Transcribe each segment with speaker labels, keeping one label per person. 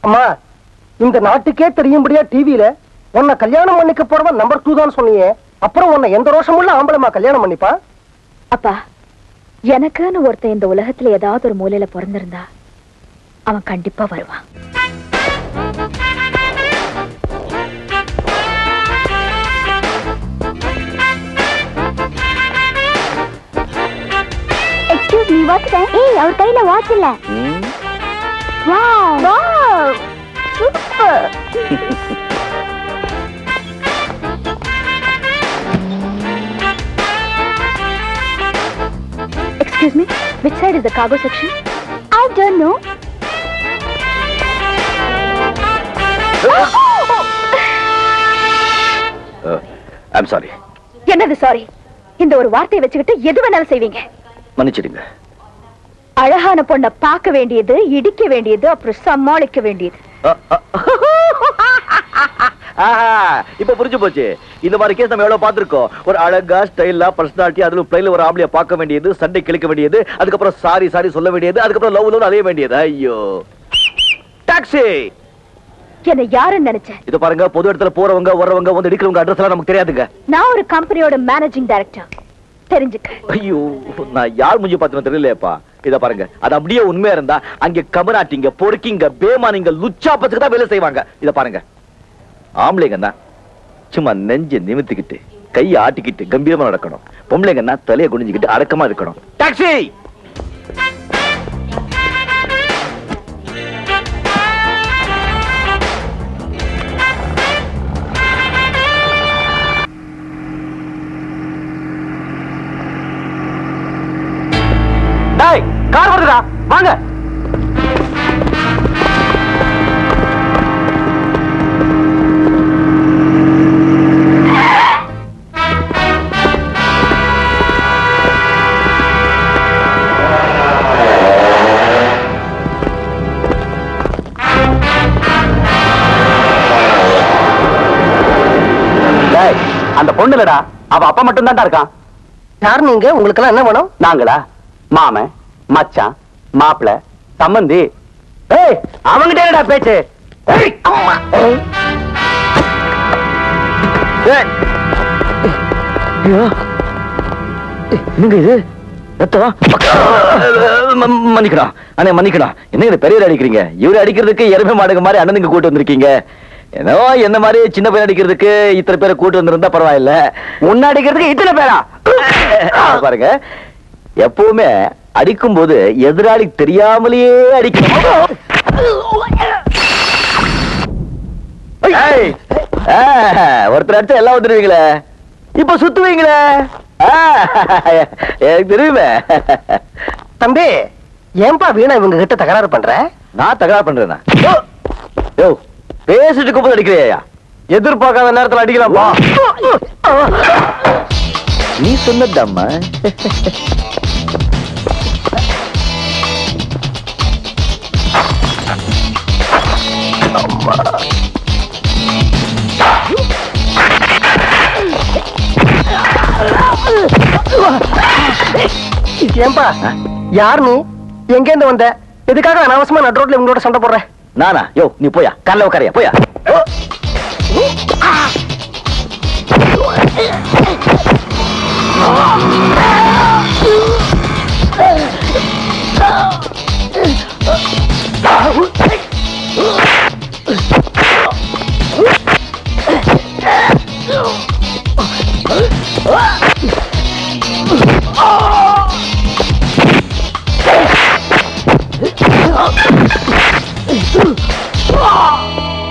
Speaker 1: அம்மா, இந்த நாட்டுக்கே தெரியும்படியா டிவியில உன்னை கல்யாணம் பண்ணிக்க போறவன் நம்பர் 2 தான் சொன்னியே. அப்புறம் உன்னை எந்த ரோஷமுள்ள ஆம்பளமா கல்யாணம் பண்ணிப்பா?
Speaker 2: அப்பா, எனக்குன்னு ஒருத்தன் இந்த உலகத்துல ஏதாவது ஒரு மூலையில பிறந்திருந்தா அவன் கண்டிப்பா வருவான்.
Speaker 3: Excuse me, watch time? ஏய், அவர் கையில வாட்ச் இல்ல. Wow wow, super.
Speaker 2: Excuse me, which side is the cargo section?
Speaker 3: I don't know.
Speaker 4: I'm sorry.
Speaker 2: என்னது சாரி? இந்த ஒரு வார்த்தையை வச்சுக்கிட்டு எது வேணாலும் செய்வீங்க.
Speaker 4: மன்னிச்சிடுங்க.
Speaker 2: அழகான பொண்ணை பார்க்க வேண்டியது, இடிக்க வேண்டியது, அப்புறம் சமாளிக்க வேண்டியது.
Speaker 4: இப்ப புரிஞ்சு போச்சு. இந்த மாதிரி கேஸ் நம்ம எவ்வளவு பார்த்திருக்கோம். ஒரு அழகா ஸ்டைலா பர்சனாலிட்டி, அதுல பிளைல ஒரு ஆம்பளைய பார்க்க வேண்டியது, சண்டை கிழிக்க வேண்டியது, அதுக்கப்புறம் சாரி சாரி சொல்ல வேண்டியது, அதுக்கப்புறம் லவ் அலைய வேண்டியது. ஐயோ, டாக்ஸி
Speaker 2: என்ன யாருன்னு நினைச்சேன்?
Speaker 4: இது பாருங்க, பொது இடத்துல போறவங்க வர்றவங்க வந்து இடிக்கிறவங்க அட்ரஸ் எல்லாம் நமக்கு தெரியாதுங்க.
Speaker 2: நான் ஒரு கம்பெனியோட மேனேஜிங் டைரக்டர், தெரிஞ்சுக்க.
Speaker 4: ஐயோ, நான் யார் முஞ்சி பார்த்தேன்னு தெரியலையப்பா. இத பாருங்க, அது அப்படியே உண்மையா இருந்தா அங்க கமராட்டிங்க, பொறுக்கிங்க, பேமானிங்க, லுச்சாப்பத்துக்கு தான் வேலை செய்வாங்க. இத பாருங்க, ஆம்பளைங்கன்னா சும்மா நெஞ்ச நிமித்திக்கிட்டு கையை ஆட்டிக்கிட்டு கம்பீரமா நடக்கணும். பொம்பளைங்கன்னா தலையை குனிஞ்சுக்கிட்டு அடக்கமா இருக்கணும். டாக்ஸி! டேய், கார் வருதுடா, வாங்க. அந்த பொண்ணுலடா, அவ அப்பா மட்டும் தான்டா இருக்கான்.
Speaker 1: யார் நீங்க? உங்களுக்கு எல்லாம் என்ன வேணும்?
Speaker 4: நாங்களா? மாமன், மச்சான், மாப்பிள, சம்பந்தி. ஏய், அவங்கிட்ட என்னடா பேச்சு? ஏய், அம்மா. ஏய், என்னங்க இது? மன்னிக்கணும் அண்ணே, மன்னிக்கணும். என்ன பெரிய அடிக்கிறீங்க? இவரு அடிக்கிறதுக்கு எருமை மாடுங்க மாதிரி அண்ணனுக்கு கூட்டு வந்திருக்கீங்க. ஏதோ என்ன மாதிரி சின்ன பேர் அடிக்கிறதுக்கு இத்தனை பேரை கூட்டு வந்திருந்தா பரவாயில்ல. முன்னாடிக்கிறதுக்கு இத்தனை பேரா? பாருங்க, எப்பவுமே அடிக்கும் போது எதிராளி தெரியாமலேயே அடிக்கணும். ஒருத்தர் அடிச்சா எல்லாம் வந்துருவீங்களே, இப்ப சுத்துவீங்களே. எனக்கு தெரியுமே.
Speaker 1: தம்பி, ஏன்பா வீணா இவங்க கிட்ட தகராறு பண்ற?
Speaker 4: நான் தகராறு பண்றேனா? பேசிட்டு இருக்கும்போது அடிக்கிறியா? எதிர்பார்க்காத நேரத்தில் அடிக்கலாமா? நீ சொன்னதம்மா.
Speaker 1: ஏன்பா, யார் நீ? எங்க இருந்து வந்த? எதுக்காக அனாவசியமா நடு ரோட்ல இவங்களோட சண்டை போடுற?
Speaker 4: நானா? யோ, நீ போயா, காலைல உட்காரியா, போயா.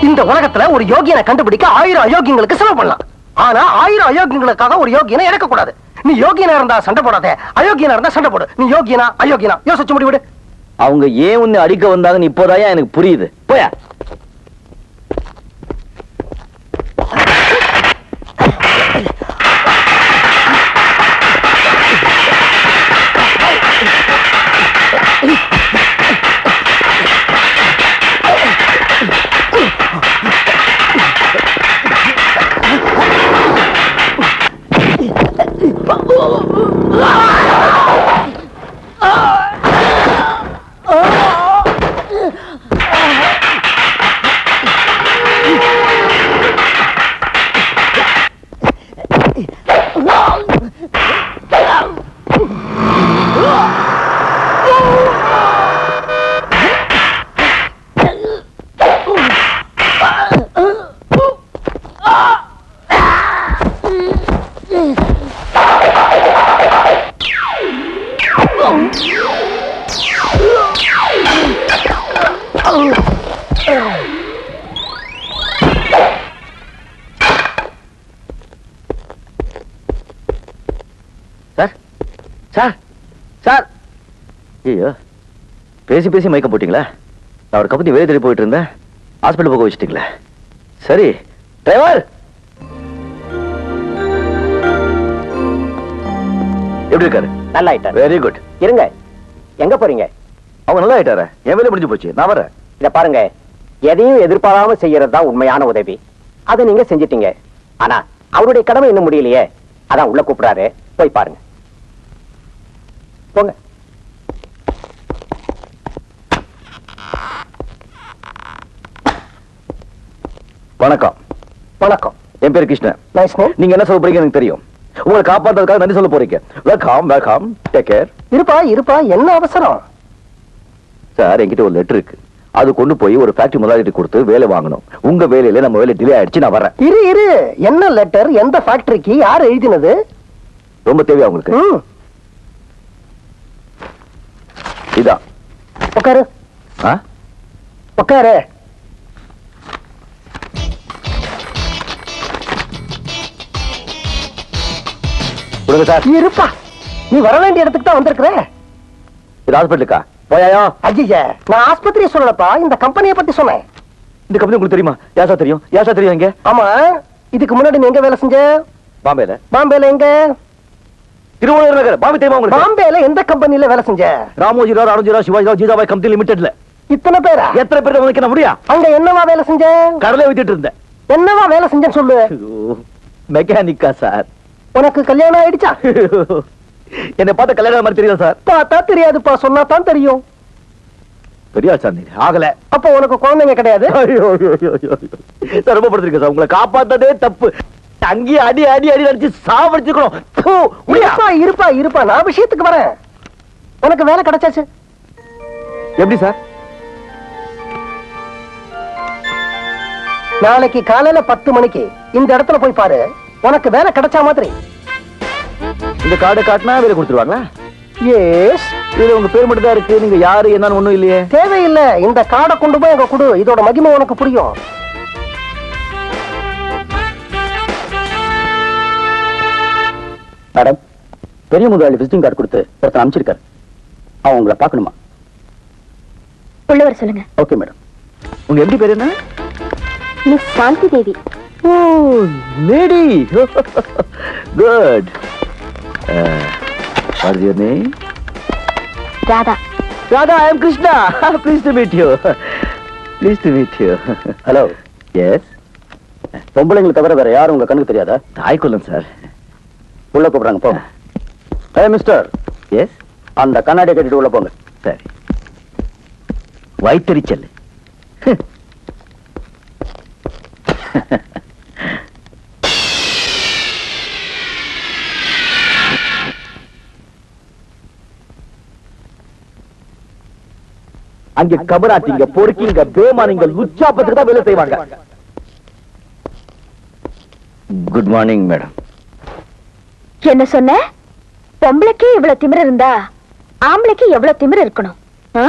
Speaker 1: இந்த உலகத்துல ஒரு யோகியனை கண்டுபிடிக்க 1000 அயோக்கியங்களுக்கு செலவு பண்ணலாம். ஆனா 1000 அயோக்கியங்களுக்காக ஒரு யோகியனை இறக்க கூடாது. நீ யோகியனா இருந்தா சண்டை போடாத, அயோக்கியனா இருந்தா சண்டை போடு. நீ யோகியனா அயோக்கியனா யோசிச்சு முடிவிடு.
Speaker 4: அவங்க ஏன் உன்னை அடிக்க வந்தாங்கன்னு இப்போதான் எனக்கு புரியுது. போயா. சார் சார் சார் ஐயோ பேசி பேசி மயக்கம் போட்டீங்களா? நான் ஒரு கப்பத்தி வேலை தேடி போயிட்டு இருந்தேன், ஹாஸ்பிட்டல் போக வச்சுட்டீங்களே. சரி டிரைவர் எப்படி இருக்காரு?
Speaker 1: நல்லா ஆயிட்டாரு.
Speaker 4: Very good.
Speaker 1: இருங்க, எங்க போறீங்க?
Speaker 4: அவங்க நல்லா ஆயிட்டாரு. என் வேலை முடிஞ்சு போச்சு, நான் வரேன்.
Speaker 1: இத பாருங்க, எதையும் எதிர்பாராம செய்யறது தான் உண்மையான உதவி. அதை நீங்க செஞ்சிட்டீங்க. ஆனா அவருடைய கடமை இன்னும் முடியலையே, அதான் உள்ள கூப்பிடாரு, போய் பாருங்க. போங்க.
Speaker 4: வணக்கம்.
Speaker 1: வணக்கம்.
Speaker 4: என் பேர் கிருஷ்ணன்.
Speaker 1: Nice name.
Speaker 4: நீங்க என்ன சொல்ல போறீங்க எனக்கு தெரியும். உங்களை காப்பாற்றுறதுக்காக நன்றி சொல்ல போறீங்க. Welcome welcome, take care.
Speaker 1: இருப்பா இருப்பா, என்ன அவசரம்?
Speaker 4: சார் என்கிட்ட ஒரு லெட்டர் இருக்கு, அது கொண்டு போய் ஒரு ஃபேக்டரி முதலாளிட்டு கொடுத்து வேலை வாங்கணும். உங்க வேலையில நம்ம வேலை டிலே ஆயிடுச்சு, நான் வரேன்.
Speaker 1: இரு இரு, என்ன லெட்டர், எந்த ஃபேக்டரிக்கு, யார் எழுதினது?
Speaker 4: ரொம்ப தேவையா உங்களுக்கு? இதான்.
Speaker 1: உட்காரு.
Speaker 4: ஆ?
Speaker 1: உட்காரு.
Speaker 4: கொடுங்க சார்.
Speaker 1: இருப்பா, நீ வர வேண்டிய இடத்துக்கு தான் வந்திருக்கிற.
Speaker 4: இது ஹாஸ்பிட்டலுக்கா? போயாயோ?
Speaker 1: ஐயா, நான் ஆஸ்பத்திரியை சொல்லலப்பா, இந்த கம்பெனியை பத்தி சொன்னேன்.
Speaker 4: இந்த கம்பெனி உங்களுக்கு தெரியுமா? யாசா தெரியும்? யாசா தெரியும்? எங்க?
Speaker 1: ஆமா, இதுக்கு முன்னாடி நீ எங்க வேலை செஞ்ச?
Speaker 4: பாம்பேல.
Speaker 1: பாம்பேல எங்க?
Speaker 4: திருவள்ளூர் நகர். பாம்பே தெரியுமா உங்களுக்கு?
Speaker 1: பாம்பேல எந்த கம்பெனில வேலை செஞ்ச?
Speaker 4: ராமோஜி ராவ், அருண்ஜி ராவ், சிவாஜி ராவ், ஜீஜாபாய் கம்பெனி லிமிடெட்ல.
Speaker 1: இத்தனை பேரா?
Speaker 4: எத்தனை பேர் உங்களுக்கு என்ன முடியா?
Speaker 1: அங்க என்னவா வேலை செஞ்ச?
Speaker 4: கடலை விட்டுட்டு இருந்தேன்.
Speaker 1: என்னவா வேலை செஞ்சேன்னு சொல்லு.
Speaker 4: மெக்கானிக்கா சார்?
Speaker 1: உனக்கு கல்யாணம் ஆயிடுச்சா?
Speaker 4: என்னை பார்த்த கல்யாணம் மாதிரி தெரியல சார்.
Speaker 1: பார்த்தா தெரியாதுப்பா, சொன்னா தான் தெரியும்.
Speaker 4: தெரியா சார்? நீ ஆகல.
Speaker 1: அப்ப உனக்கு குழந்தைங்க கிடையாது?
Speaker 4: சார் ரொம்ப படுத்திருக்கேன் சார், உங்களை காப்பாத்ததே தப்பு. அங்கேயே அடி அடி அடி அடிச்சு சாவடிச்சுக்கணும்.
Speaker 1: இருப்பா இருப்பா இருப்பா, நான் விஷயத்துக்கு வரேன். உனக்கு வேலை கிடைச்சாச்சு.
Speaker 4: எப்படி சார்?
Speaker 1: நாளைக்கு காலையில 10 மணிக்கு இந்த இடத்துல போய் பாரு, உனக்கு வேலை கிடைச்சா மாதிரி.
Speaker 4: இந்த கார்டை காட்டினா வேலை கொடுத்துருவாங்களா?
Speaker 1: எஸ்.
Speaker 4: இதுல உங்க பேர் மட்டும் தான் இருக்கு, நீங்க யாரு என்னன்னு ஒண்ணும் இல்லையே.
Speaker 1: தேவையில்லை, இந்த கார்டை கொண்டு போய் அங்க கொடு, இதோட மகிமை உனக்கு புரியும்.
Speaker 5: மேடம், பெரிய முதலாளி விசிட்டிங் கார்டு கொடுத்து ஒருத்தர் அனுப்பிச்சிருக்காரு. அவன் உங்களை பார்க்கணுமா?
Speaker 2: உள்ளவர் சொல்லுங்க.
Speaker 5: Okay madam.
Speaker 4: உங்க எப்படி பேர் என்ன?
Speaker 3: Miss Shanti Devi.
Speaker 4: Oh lady, good. What is your name?
Speaker 3: Radha.
Speaker 4: Radha, I am Krishna. Pleased to meet you. Pleased to meet you.
Speaker 5: Hello.
Speaker 4: Yes.
Speaker 5: பொம்பளைங்களை தவிர வேற யாரும் உங்க கண்ணுக்கு தெரியாதா?
Speaker 4: தாய்க்குள்ளம் சார்.
Speaker 5: உள்ள கூப்பிடுறாங்க, போங்க. ஹே மிஸ்டர்.
Speaker 4: எஸ்.
Speaker 5: அந்த கண்ணாடியை கட்டிட்டு உள்ள போங்க.
Speaker 4: சரி. வயிற்றெரிச்சல். அங்க கபராட்டிங்க, பொறுக்கிங்க, பேமானிங்க, லுச்சாப்பத்துக்கு தான் வேலை செய்வாங்க. Good morning madam.
Speaker 2: என்ன சொன்ன? பொம்பளைக்கு இவ்வளவு திமிரு இருந்தா ஆம்பளைக்கு எவ்வளவு திமிரு இருக்கணும்? ஆ?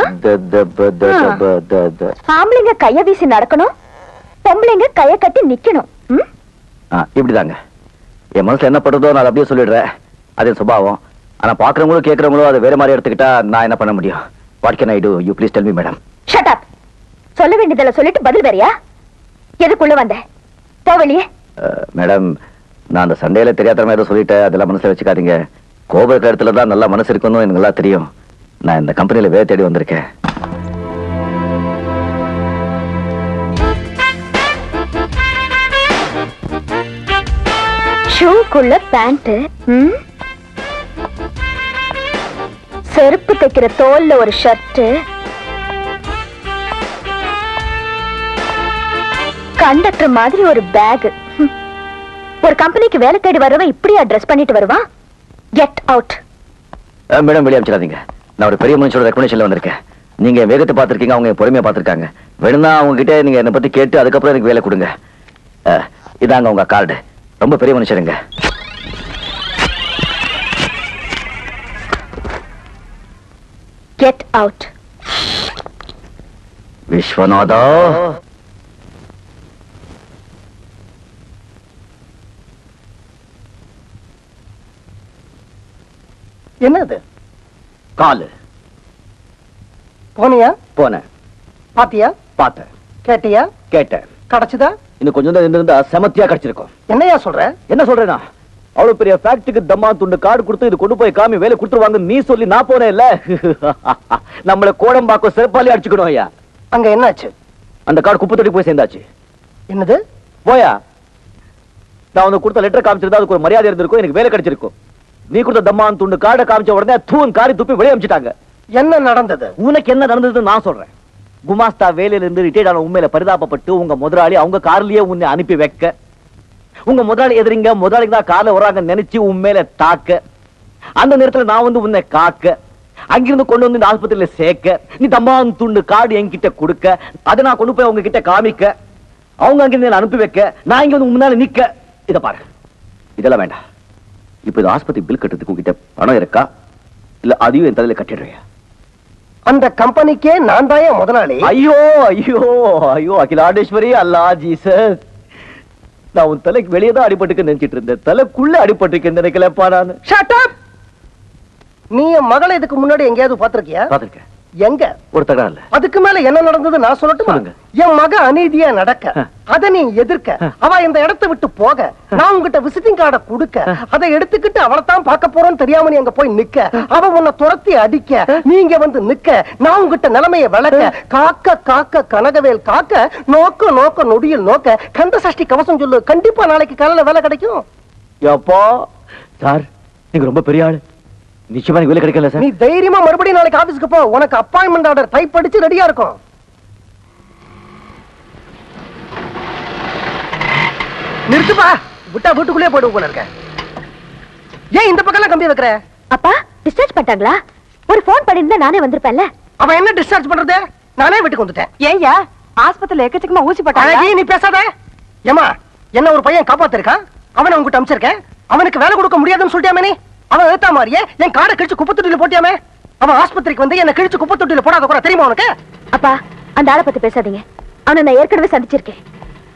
Speaker 2: ஆம்பளைங்க கைய வீசி நடக்கணும், பொம்பளைங்க கைய கட்டி நிக்கணும். ம்?
Speaker 4: இப்படிதாங்க என் மனசுல என்ன படுறதோ நான் அப்படியே சொல்லிடுறேன். அது என் சுபாவம். ஆனா பாக்குறவங்களும் கேட்கறவங்களும் அதை வேற மாதிரி எடுத்துக்கிட்டா நான் என்ன பண்ண முடியும்? What can I do? You please tell me, madam.
Speaker 2: Shut up. சொல்ல வேண்டியதெல்லாம் சொல்லிட்டு பதில் வேறியா? எதுக்குள்ள வந்த? போ வெளியே.
Speaker 4: மேடம், நான் அந்த சண்டையில தெரியாதமா ஏதோ சொல்லிட்டேன், அதெல்லாம் மனசுல வச்சுக்காதீங்க. கோபுர இடத்துல தான் நல்ல மனசு இருக்கணும், எனக்கு நல்லா தெரியும். நான் இந்த கம்பெனில வேலை தேடி வந்திருக்கேன்.
Speaker 2: ஷூக்குள்ள பேண்ட், செருப்பு தைக்கிற தோல்ல ஒரு ஷர்ட், கண்டக்டர் மாதிரி ஒரு பேக். ஒரு கம்பெனிக்கு வேலை தேடி வரவன் இப்படியா ட்ரெஸ் பண்ணிட்டு வருவான்? Get out.
Speaker 4: மேடம், வெளியே அனுப்பிச்சிடாதீங்க. நான் ஒரு பெரிய மனுஷனோட ரெக்கமெண்டேஷன்ல வந்திருக்கேன். நீங்க என் வேகத்தை பார்த்திருக்கீங்க, அவங்க என் பொறுமையை பார்த்திருக்காங்க. வேணும்னா அவங்க கிட்ட நீங்க என்னை பத்தி கேட்டு அதுக்கப்புறம் எனக்கு வேலை கொடுங்க. இதாங்க உங்க கார்டு. ரொம்ப பெரிய மனுஷருங்க.
Speaker 2: Get out.
Speaker 4: விஸ்வநாதா,
Speaker 1: என்னது?
Speaker 4: காலு.
Speaker 1: போனியா?
Speaker 4: போனேன்.
Speaker 1: பாத்தியா?
Speaker 4: பார்த்தேன்.
Speaker 1: கேட்டியா?
Speaker 4: கேட்டேன்.
Speaker 1: கிடைச்சுதா?
Speaker 4: இன்னும் கொஞ்சம் தான் இருந்திருந்தா செமத்தியா கிடைச்சிருக்கும்.
Speaker 1: என்னையா சொல்ற?
Speaker 4: என்ன சொல்றேன்னா, அவ்வளவு பெரிய ஃபேக்டரிக்கு தம்மா துண்டு கார்டு கொடுத்து இது கொண்டு போய் காமி வேலை கொடுத்துருவாங்க நீ சொல்லி நான் போனேன் இல்ல. நம்மள கோடம்பாக்கம் சிறப்பாலே அடிச்சுக்கணும் ஐயா.
Speaker 1: அங்க என்னாச்சு?
Speaker 4: அந்த கார்டு குப்பை தொட்டி போய் சேர்ந்தாச்சு.
Speaker 1: என்னது?
Speaker 4: போயா, நான் உனக்கு கொடுத்த லெட்டர் காமிச்சிருந்தா அதுக்கு ஒரு மரியாதை இருந்திருக்கும், எனக்கு வேலை கிடைச்சிருக்கும். நீ கொடுத்த தம்மான் துண்டு கார்டை காமிச்ச உடனே தூண் காரி துப்பி வெளியே அமிச்சிட்டாங்க.
Speaker 1: என்ன நடந்தது?
Speaker 4: உனக்கு என்ன நடந்ததுன்னு நான் சொல்றேன். குமாஸ்தா வேலையில இருந்து ரிட்டையர்ட் ஆன உண்மையில பரிதாபப்பட்டு உங்க முதலாளி அவங்க கார்லயே உன்னை அனுப்பி வைக்க, உங்க முதலாளி எதிரிங்க முதலாளிக்கு தான் கார்ல வராங்க நினைச்சு உண்மையில தாக்க, அந்த நேரத்துல நான் வந்து உன்னை காக்க, அங்கிருந்து கொண்டு வந்து இந்த ஆஸ்பத்திரியில சேர்க்க, நீ தம்மான் துண்டு கார்டு என்கிட்ட கொடுக்க, அதை நான் கொண்டு போய் அவங்க கிட்ட காமிக்க, அவங்க அங்கிருந்து அனுப்பி வைக்க, நான் இங்க வந்து முன்னால நிக்க. இத பாரு, இதெல்லாம் வேண்டாம். இப்ப இந்த ஆஸ்பத்திரி பில் கட்டுறதுக்கு உங்ககிட்ட பணம் இருக்கா, இல்ல அதையும் என் தலையில கட்டிடுறியா?
Speaker 1: அந்த கம்பெனிக்கே நான் தான் முதலாளி.
Speaker 4: ஐயோ ஐயோ ஐயோ அகிலாண்டேஸ்வரி, அல்லா ஜீசஸ், நான் உன் தலைக்கு வெளியே தான் அடிபட்டுக்கு நினைச்சிட்டு இருந்தேன், தலைக்குள்ள அடிபட்டுக்கு நினைக்கலப்பா நான்.
Speaker 1: Shut up! நீ என் மகளை இதுக்கு முன்னாடி எங்கேயாவது பாத்திருக்கியா?
Speaker 4: பாத்திருக்கேன்.
Speaker 1: எங்க?
Speaker 4: ஒரு தகவல் இல்ல.
Speaker 1: அதுக்கு மேல என்ன நடந்தது நான் சொல்லட்டுமா?
Speaker 4: சொல்லுங்க.
Speaker 1: என் மக அநீதியா நடக்க, அத நீ எதிர்க்க, அவ இந்த இடத்தை விட்டு போக, நான் உங்ககிட்ட விசிட்டிங் கார்டை கொடுக்க, அதை எடுத்துக்கிட்டு அவளை தான் பார்க்க போறோன்னு தெரியாம நீ அங்க போய் நிக்க, அவ உன்னை துரத்தி அடிக்க, நீங்க வந்து நிக்க, நான் உங்ககிட்ட நிலைமைய விளக்க, காக்க காக்க கனகவேல் காக்க, நோக்க நோக்க நொடியில் நோக்க, கந்த சஷ்டி கவசம் சொல்லு, கண்டிப்பா நாளைக்கு காலையில வேலை கிடைக்கும்.
Speaker 4: எப்போ சார் நீங்க ரொம்ப பெரிய ஆளு, நிச்சயமா நீங்க வேலை கிடைக்கல சார்.
Speaker 1: நீ தைரியமா மறுபடியும் நாளைக்கு ஆபீஸ்க்கு போ, உனக்கு அப்பாயின்மெண்ட் ஆர்டர் டைப் அடிச்சு ரெடியா இருக்கும். நிறுத்துப்பா, விட்டா வீட்டுக்குள்ளே போயிடு போல இருக்க. ஏன் இந்த பக்கம் கம்பி வைக்கிற?
Speaker 2: அப்பா டிஸ்சார்ஜ் பண்ணிட்டாங்களா? ஒரு போன் பண்ணிருந்தா நானே வந்திருப்பேன்ல.
Speaker 1: அவன் என்ன டிஸ்சார்ஜ் பண்றது? நானே வீட்டுக்கு வந்துட்டேன்.
Speaker 6: ஏய்யா, ஆஸ்பத்திரியில எக்கச்சக்கமா ஊசி போட்டாங்க.
Speaker 1: அழகி, நீ பேசாத. ஏமா, என்ன ஒரு பையன் காப்பாத்திருக்கான், அவனை உங்ககிட்ட அனுப்பிச்சிருக்கேன், அவனுக்கு வேலை கொடுக்க முடியாதுன்னு சொல்லிட்டாமே நீ. அவன் ஏத்தா மாதிரியே என் காடை கிழிச்சு குப்பை தொட்டியில போட்டியாமே. அவன் ஆஸ்பத்திரிக்கு வந்து என்ன கிழிச்சு குப்பை தொட்டியில போடாத கூட தெரியுமா உனக்கு?
Speaker 2: அப்பா அந்த ஆளை பத்தி பேசாதீங்க. அவனை நான் ஏற்கனவே சந்திச்சிருக்கேன்.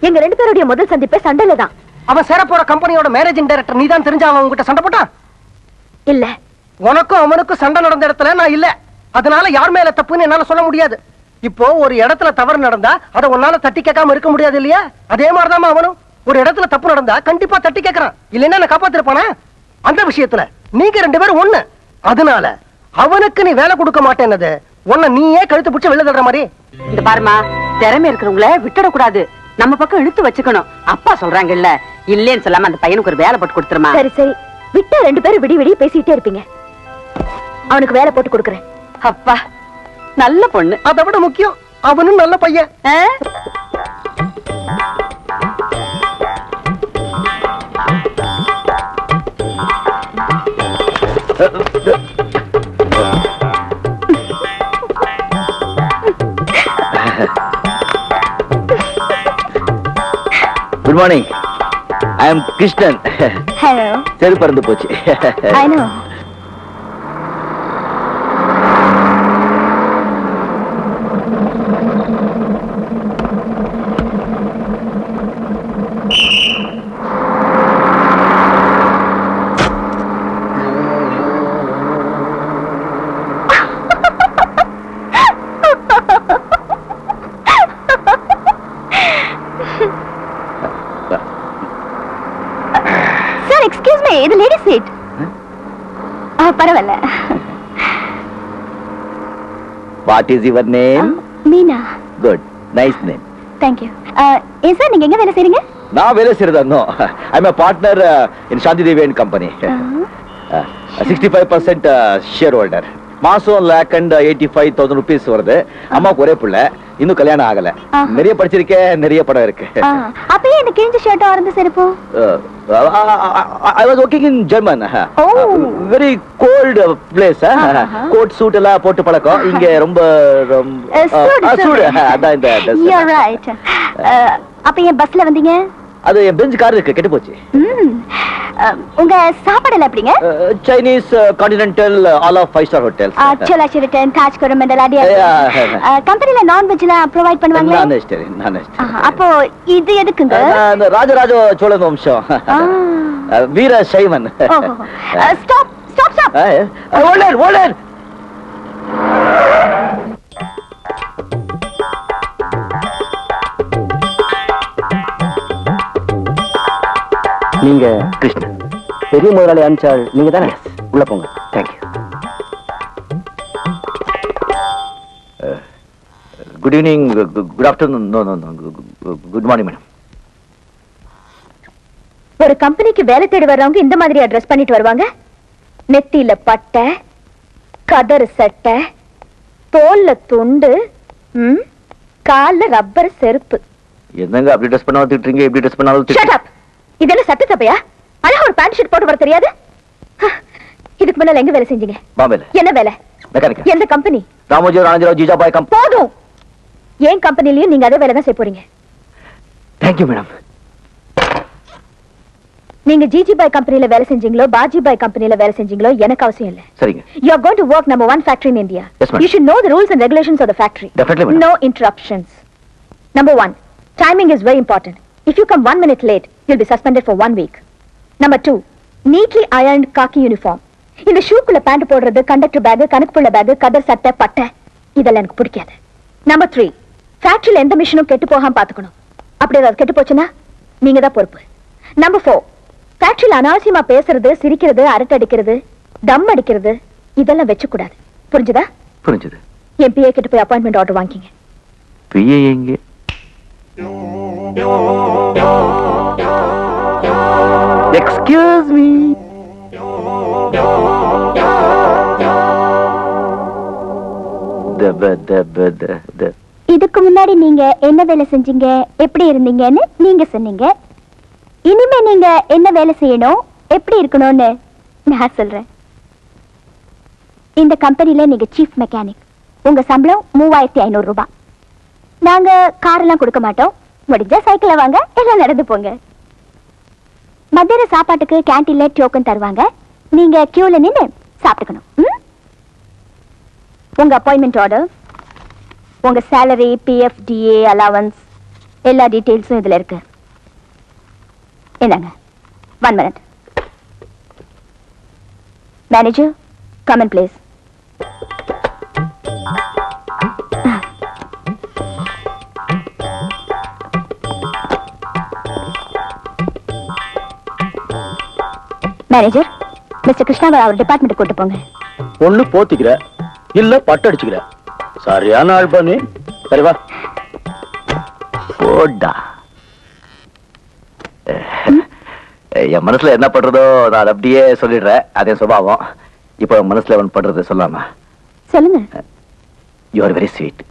Speaker 2: எங்க ரெண்டு பேருடைய முதல் சந்திப்பே சண்டையில தான்.
Speaker 1: அவன் சேர போற கம்பெனியோட மேனேஜிங் டைரக்டர் நீ தான் தெரிஞ்ச அவன் உங்ககிட்ட சண்டை போட்டான்?
Speaker 2: இல்ல,
Speaker 1: உனக்கும் அவனுக்கும் சண்டை நடந்த இடத்துல நான் இல்ல, அதனால யார் மேல தப்புன்னு என்னால சொல்ல முடியாது. இப்போ ஒரு இடத்துல தவறு நடந்தா அதை உன்னால தட்டி கேட்காம இருக்க முடியாது இல்லையா? அதே மாதிரிதான் அவனும் ஒரு இடத்துல தப்பு நடந்தா கண்டிப்பா தட்டி கேட்கறான், இல்லைன்னா நான் காப்பாத்திருப்பானா? அந்த விஷயத்துல நீங்க ரெண்டு பேரும் ஒண்ணு, அதனால அவனுக்கு நீ வேலை கொடுக்க மாட்டேன்னது உன்னை நீயே கழுத்து பிடிச்சு வெளில தர்ற மாதிரி.
Speaker 6: இந்த பாருமா, திறமை இருக்கிறவங்கள விட்டுடக்கூடாது, நம்ம பக்கம் இழுத்து வச்சுக்கணும். அப்பா சொல்றாங்கல்ல, இல்லேன்னு சொல்லாம அந்த பையனுக்கு ஒரு வேலை போட்டு கொடுத்துருமா.
Speaker 2: சரி சரி, விட்டா ரெண்டு பேரும் விடி விடி பேசிட்டே இருப்பீங்க. அவனுக்கு வேலை போட்டு கொடுக்கறேன்.
Speaker 6: அப்பா நல்ல பொண்ணு.
Speaker 1: அதை விட முக்கியம், அவனும் நல்ல பையன்.
Speaker 6: ஆ?
Speaker 4: Good morning, I am Krishnan.
Speaker 2: Hello.
Speaker 4: சரி, பறந்து போச்சு.
Speaker 2: I know. எக்ஸ்கியூஸ் மீ, இது லேடி சீட். பரவாயில்ல.
Speaker 4: What is your name?
Speaker 2: Meena.
Speaker 4: Good, nice name.
Speaker 2: Thank you. ஏன் சார் நீங்க எங்க வேலை செய்றீங்க?
Speaker 4: நான் வேலை செய்யறதா? I am a partner in Shanti Devi and company. 65% shareholder. மாசம் ₹1,85,000 வருது. அம்மாவுக்கு ஒரே பிள்ளை, இன்னும் கல்யாணம் ஆகல. நிறைய படிச்சிருக்கேன், நிறைய படம் இருக்கு.
Speaker 2: அப்பயே இந்த கிழிஞ்ச ஷர்ட் ஆரந்த செருப்பு?
Speaker 4: I was working in German. Very cold place. Coat suit எல்லாம் போட்டு பழக்கம். இங்க ரொம்ப சூடு. அதான் இந்த
Speaker 2: You're right. அப்ப ஏன் பஸ்ல வந்தீங்க?
Speaker 4: அது என் பெஞ்ச் கார் இருக்கு, கெட்டு போச்சு.
Speaker 2: உங்க சாப்பாடுல எப்படிங்க?
Speaker 4: Chinese, continental, all of 5 star hotels.
Speaker 2: Chola Sheraton, Taj Coromandel அடி. கம்பெனில நான்வெஜ்லாம் ப்ரொவைட் பண்ணுவாங்களா?
Speaker 4: நான்
Speaker 2: அப்போ இது எதுக்குங்க?
Speaker 4: ராஜராஜ சோழன் வம்சம், வீர சைவன்.
Speaker 2: Stop stop stop.
Speaker 4: ஓலர்
Speaker 5: நீங்க
Speaker 4: கிருஷ்ணன்,
Speaker 5: பெரிய முதலாளி அனுப்பிச்சால் நீங்க தானே? உள்ள போங்க.
Speaker 4: Thank you. Good evening, good afternoon, no good morning madam.
Speaker 2: ஒரு கம்பெனிக்கு வேலை தேடி வர்றவங்க இந்த மாதிரி அட்ரஸ் பண்ணிட்டு வருவாங்க. நெத்தியில பட்டை, கதறு சட்டை, தோல்ல துண்டு, கால்ல ரப்பர் செருப்பு.
Speaker 4: என்னங்க அப்படி ட்ரெஸ் பண்ணா திட்டுறீங்க, எப்படி ட்ரெஸ் பண்ணாலும்
Speaker 2: Shut up. இதெல்லாம் சட்ட தப்பையா? அழகா ஒரு பேண்ட் ஷர்ட் போட்டு வர தெரியாது? இதுக்கு முன்னால எங்க வேலை செஞ்சீங்க?
Speaker 4: பாம்பேல.
Speaker 2: என்ன வேலை?
Speaker 4: மெக்கானிக்.
Speaker 2: எந்த கம்பெனி?
Speaker 4: ராமோஜி ராஜராவ் ஜிஜாபாய் கம்பெனி.
Speaker 2: போதும். ஏன் கம்பெனிலயும் நீங்க அதே வேலை தான் செய்ய போறீங்க.
Speaker 4: Thank you madam.
Speaker 2: நீங்க ஜிஜிபாய் கம்பெனில வேலை செஞ்சீங்களோ, பாஜிபாய் கம்பெனில வேலை செஞ்சீங்களோ எனக்கு அவசியம் இல்ல.
Speaker 4: சரிங்க.
Speaker 2: You are going to work number 1 factory in India.
Speaker 4: Yes, madam.
Speaker 2: You should know the rules and regulations of the factory.
Speaker 4: Definitely, madam.
Speaker 2: No interruptions. Number 1, timing is very important. If you come 1 minute late, you'll be suspended for 1 week. Number 2, neatly ironed khaki uniform. இந்த ஷூக்குள்ள pant போடுறது, conductor back, கணக்குப்புள்ள back, கதர் சட்டை, பட்டை இதெல்லாம் எனக்கு பிடிக்காது. Number 3, ஃபேக்டரியில எந்த மிஷினும் கெட்டு போகாம பாத்துக்கணும். அப்படி ஏதாவது கெட்டு போச்சுன்னா நீங்க தான் பொறுப்பு. Number 4, ஃபேக்டரியில அனாவசியமா பேசுறது, சிரிக்கிறது, அரட்டை அடிக்கிறது, தம் அடிக்கிறது இதெல்லாம் வெச்சு கூடாது. புரிஞ்சுதா?
Speaker 4: புரிஞ்சது.
Speaker 2: என் பிஏ கிட்ட போய் அப்பாயின்மெண்ட் ஆர்டர் வாங்கிங்க.
Speaker 4: பிஏ எங்க? Excuse me.
Speaker 3: இதுக்கு முன்னாடி நீங்க என்ன வேலை செஞ்சீங்க, எப்படி இருந்தீங்கன்னு நீங்க சொன்னீங்க. இனிமே நீங்க என்ன வேலை செய்யணும், எப்படி இருக்கணும்னு நான் சொல்றேன். இந்த கம்பெனில நீங்க சீஃப் மெக்கானிக். உங்க சம்பளம் 3500 ரூபாய். நாங்க காரெல்லாம் கொடுக்க மாட்டோம். முடிஞ்சா சைக்கிள வாங்க, எல்லாம் நடந்து போங்க. மத்தியான சாப்பாட்டுக்கு கேண்டீன்ல டோக்கன் தருவாங்க. நீங்க கியூல நின்னு சாப்பிட்டுக்கணும். உங்க அப்பாயின்மெண்ட் ஆர்டர், உங்க சேலரி, பிஎஃப், டிஏ, அலவன்ஸ் எல்லா டீடைல்ஸும் இதுல இருக்கு. என்னங்க 1 minute. Manager, come in please. Manager, mister கிருஷ்ணாவை அவர் டிபார்ட்மெண்ட் கூட்டு போங்க.
Speaker 5: ஒண்ணு போத்திக்கிற, இல்ல பட்டு அடிச்சுக்கிற. சரியான ஆள் பண்ணி. சரி வா.
Speaker 4: போடா. என் மனசுல என்ன பண்றதோ நான் அதை அப்படியே சொல்லிடுறேன். அதே சுபாவம். இப்போ மனசுல அவன் பண்றது சொல்லாமா?
Speaker 3: சொல்லுங்க.
Speaker 4: You are very sweet.